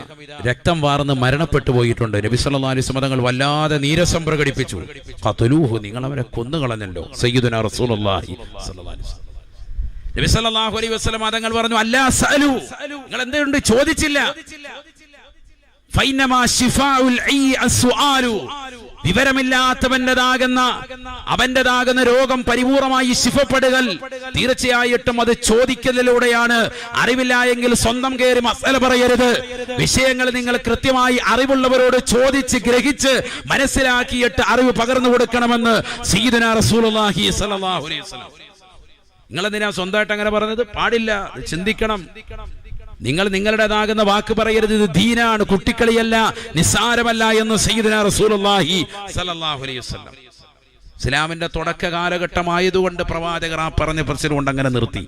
രക്തം വാർന്ന് മരണപ്പെട്ടു പോയിട്ടുണ്ട്. നബി സല്ലല്ലാഹു അലൈഹി വസല്ലം തങ്ങൾ വല്ലാതെ നീരസം പ്രകടിപ്പിച്ചു. ഖതലൂഹു, നിങ്ങൾ അവരെ കൊന്നുകളഞ്ഞല്ലോ. സയ്യിദുനാ റസൂലുള്ളാഹി സ്വല്ലല്ലാഹു അലൈഹി വസല്ലം. നബി സല്ലല്ലാഹു അലൈഹി വസല്ലം തങ്ങൾ പറഞ്ഞു, അല്ലാ സഅലു, നിങ്ങൾ എന്തുകൊണ്ട് ചോദിച്ചില്ല? വിവരമില്ലാത്തവന്റേതാകുന്ന അവന്റേതാകുന്ന രോഗം പരിപൂർണമായി ശിഫപ്പെടുകൾ തീർച്ചയായിട്ടും അത് ചോദിക്കലിലൂടെയാണ്. അറിവില്ലായെങ്കിൽ സ്വന്തം കയറി മസല പറയരുത്. വിഷയങ്ങൾ നിങ്ങൾ കൃത്യമായി അറിവുള്ളവരോട് ചോദിച്ച് ഗ്രഹിച്ച് മനസ്സിലാക്കിയിട്ട് അറിവ് പകർന്നു കൊടുക്കണമെന്ന് സയ്യിദുനാ റസൂലുള്ളാഹി സ്വല്ലല്ലാഹു അലൈഹി വസല്ലം. നിങ്ങളെന്തിനാ സ്വന്തമായിട്ട് അങ്ങനെ പറഞ്ഞത്? പാടില്ല, ചിന്തിക്കണം. നിങ്ങൾ നിങ്ങളുടേതാകുന്ന വാക്ക് പറയരുത്. ഇത് ദീനാണ്, കുട്ടിക്കളിയല്ല, നിസ്സാരമല്ല എന്ന് സയ്യിദുനാ റസൂലുള്ളാഹി സ്വല്ലല്ലാഹു അലൈഹി വസല്ലം. ഇസ്ലാമിന്റെ തുടക്ക കാലഘട്ടമായതുകൊണ്ട് പ്രവാചകർ ആ പറഞ്ഞ പ്രശ്നം അങ്ങനെ നിർത്തി.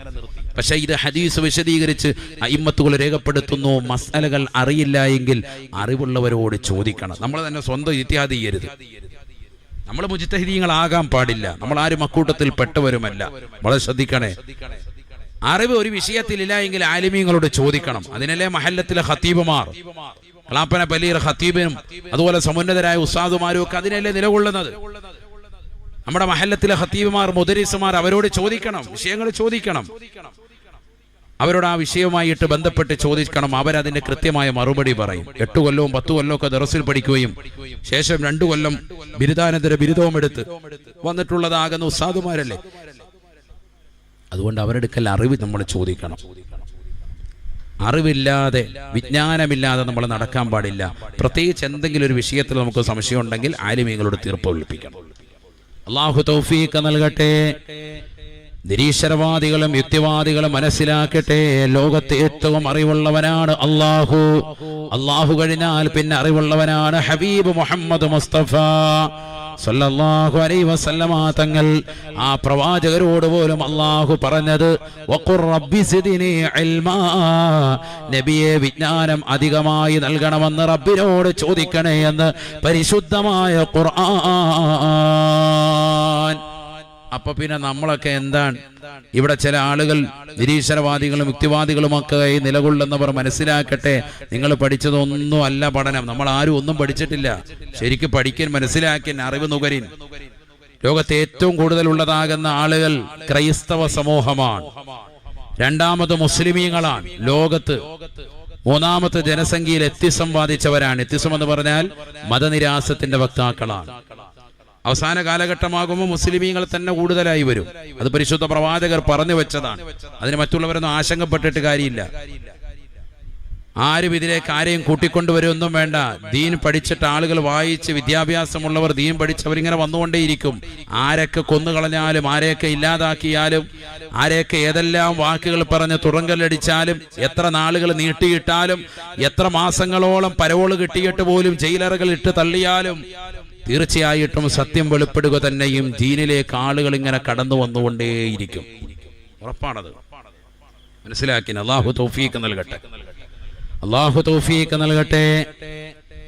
പക്ഷെ ഇത് ഹദീസ് വിശദീകരിച്ച് അയിമ്മത്തുകൾ രേഖപ്പെടുത്തുന്നു, മസലകൾ അറിയില്ല എങ്കിൽ അറിവുള്ളവരോട് ചോദിക്കണം. നമ്മൾ തന്നെ സ്വന്തം ഇജ്തിഹാദ് ചെയ്യരുത്. നമ്മൾ മുജ്തഹിദീങ്ങളാകാൻ പാടില്ല. നമ്മൾ ആരും അക്കൂട്ടത്തിൽ പെട്ടവരുമല്ല. വളരെ ശ്രദ്ധിക്കണേ. അറിവ് ഒരു വിഷയത്തിലില്ല എങ്കിൽ ആലിമീങ്ങളോട് ചോദിക്കണം. അതിനല്ലേ മഹല്ലത്തിലെ ഖത്തീബുമാർ, കളാപ്പന പലീർ ഖത്തീബിനും അതുപോലെ സമുന്നതരായ ഉസ്താദുമാരും ഒക്കെ അതിനല്ലേ നിലകൊള്ളുന്നത്. നമ്മുടെ മഹല്ലത്തിലെ ഖത്തീബുമാർ, മുദരിസുമാർ, അവരോട് ചോദിക്കണം, വിഷയങ്ങൾ ചോദിക്കണം. അവരോട് ആ വിഷയവുമായിട്ട് ബന്ധപ്പെട്ട് ചോദിക്കണം. അവരതിന്റെ കൃത്യമായ മറുപടി പറയും. 8 കൊല്ലവും 10 കൊല്ലവും ഒക്കെ ദറസിൽ പഠിക്കുകയും ശേഷം 2 കൊല്ലം ബിരുദാനന്തര ബിരുദവും എടുത്ത് വന്നിട്ടുള്ളതാകുന്ന ഉസ്താദുമാരല്ലേ. അതുകൊണ്ട് അവരുടെ അടുക്കൽ അറിവ് നമ്മൾ ചോദിക്കണം. അറിവില്ലാതെ, വിജ്ഞാനമില്ലാതെ നമ്മൾ നടക്കാൻ പാടില്ല. പ്രത്യേകിച്ച് എന്തെങ്കിലും ഒരു വിഷയത്തിൽ നമുക്ക് സംശയം ഉണ്ടെങ്കിൽ ആലിമീങ്ങളോട് തീർപ്പ് വിളിപ്പിക്കണം. അല്ലാഹു തൗഫീഖ് നൽകട്ടെ. നിരീശ്വരവാദികളും യുക്തിവാദികളും മനസ്സിലാക്കട്ടെ, ലോകത്തെ ഏറ്റവും അറിവുള്ളവനാണ് അല്ലാഹു. അല്ലാഹു കഴിഞ്ഞാൽ പിന്നെ അറിവുള്ളവനാണ് ഹബീബ് മുഹമ്മദ് മുസ്തഫ സല്ലല്ലാഹു അലൈഹി വസല്ലമ തങ്ങൾ ആ പ്രവാചകരോട് പോലും അല്ലാഹു പറഞ്ഞത് വഖുർ റബ്ബി സിദ്നി ഇൽമാ, നബിയെ വിജ്ഞാനം അധികമായി നൽകണമെന്ന് റബ്ബിനോട് ചോദിക്കണേ എന്ന് പരിശുദ്ധമായ ഖുർആൻ. അപ്പൊ പിന്നെ നമ്മളൊക്കെ എന്താണ്? ഇവിടെ ചില ആളുകൾ നിരീശ്വരവാദികളും യുക്തിവാദികളുമൊക്കെ നിലകൊള്ളുന്നവർ മനസ്സിലാക്കട്ടെ, നിങ്ങൾ പഠിച്ചതൊന്നും അല്ല പഠനം. നമ്മൾ ആരും ഒന്നും പഠിച്ചിട്ടില്ല. ശരിക്കും പഠിക്കാൻ, മനസ്സിലാക്കാൻ, അറിവ് നുകരിൻ. ലോകത്തെ ഏറ്റവും കൂടുതൽ ഉള്ളതാകുന്ന ആളുകൾ ക്രൈസ്തവ സമൂഹമാണ്. രണ്ടാമത് മുസ്ലിമീങ്ങളാണ് ലോകത്ത്. മൂന്നാമത്തെ ജനസംഖ്യയിൽ എത്തിസം ബാധിച്ചവരാണ്. എത്തിസം എന്ന് പറഞ്ഞാൽ മതനിരാസത്തിന്റെ വക്താക്കളാണ്. അവസാന കാലഘട്ടമാകുമ്പോൾ മുസ്ലിമീങ്ങൾ തന്നെ കൂടുതലായി വരും. അത് പരിശുദ്ധ പ്രവാചകർ പറഞ്ഞു വെച്ചതാണ്. അതിന് മറ്റുള്ളവരൊന്നും ആശങ്കപ്പെട്ടിട്ട് കാര്യമില്ല. ആരും ഇതിലേക്ക് ആരെയും കൂട്ടിക്കൊണ്ടുവരുമൊന്നും വേണ്ട. ദീൻ പഠിച്ചിട്ട് ആളുകൾ വായിച്ച് വിദ്യാഭ്യാസമുള്ളവർ ദീൻ പഠിച്ചവരിങ്ങനെ വന്നുകൊണ്ടേയിരിക്കും. ആരൊക്കെ കൊന്നുകളഞ്ഞാലും, ആരെയൊക്കെ ഇല്ലാതാക്കിയാലും, ആരെയൊക്കെ ഏതെല്ലാം വാക്കുകൾ പറഞ്ഞ് തുറങ്കലടിച്ചാലും, എത്ര നാളുകൾ നീട്ടിയിട്ടാലും, എത്ര മാസങ്ങളോളം പരോള് കിട്ടിയിട്ട് പോലും ജയിലറുകൾ ഇട്ട് തള്ളിയാലും തീർച്ചയായിട്ടും സത്യം വെളിപ്പെടുക തന്നെയും. ദീനിലേക്ക് ആളുകൾ ഇങ്ങനെ കടന്നു വന്നുകൊണ്ടേയിരിക്കും. ഉറപ്പാണത്. മനസ്സിലാക്കി. അല്ലാഹു തൗഫീഖ് നൽകട്ടെ. അല്ലാഹു തൗഫീഖ് നൽകട്ടെ.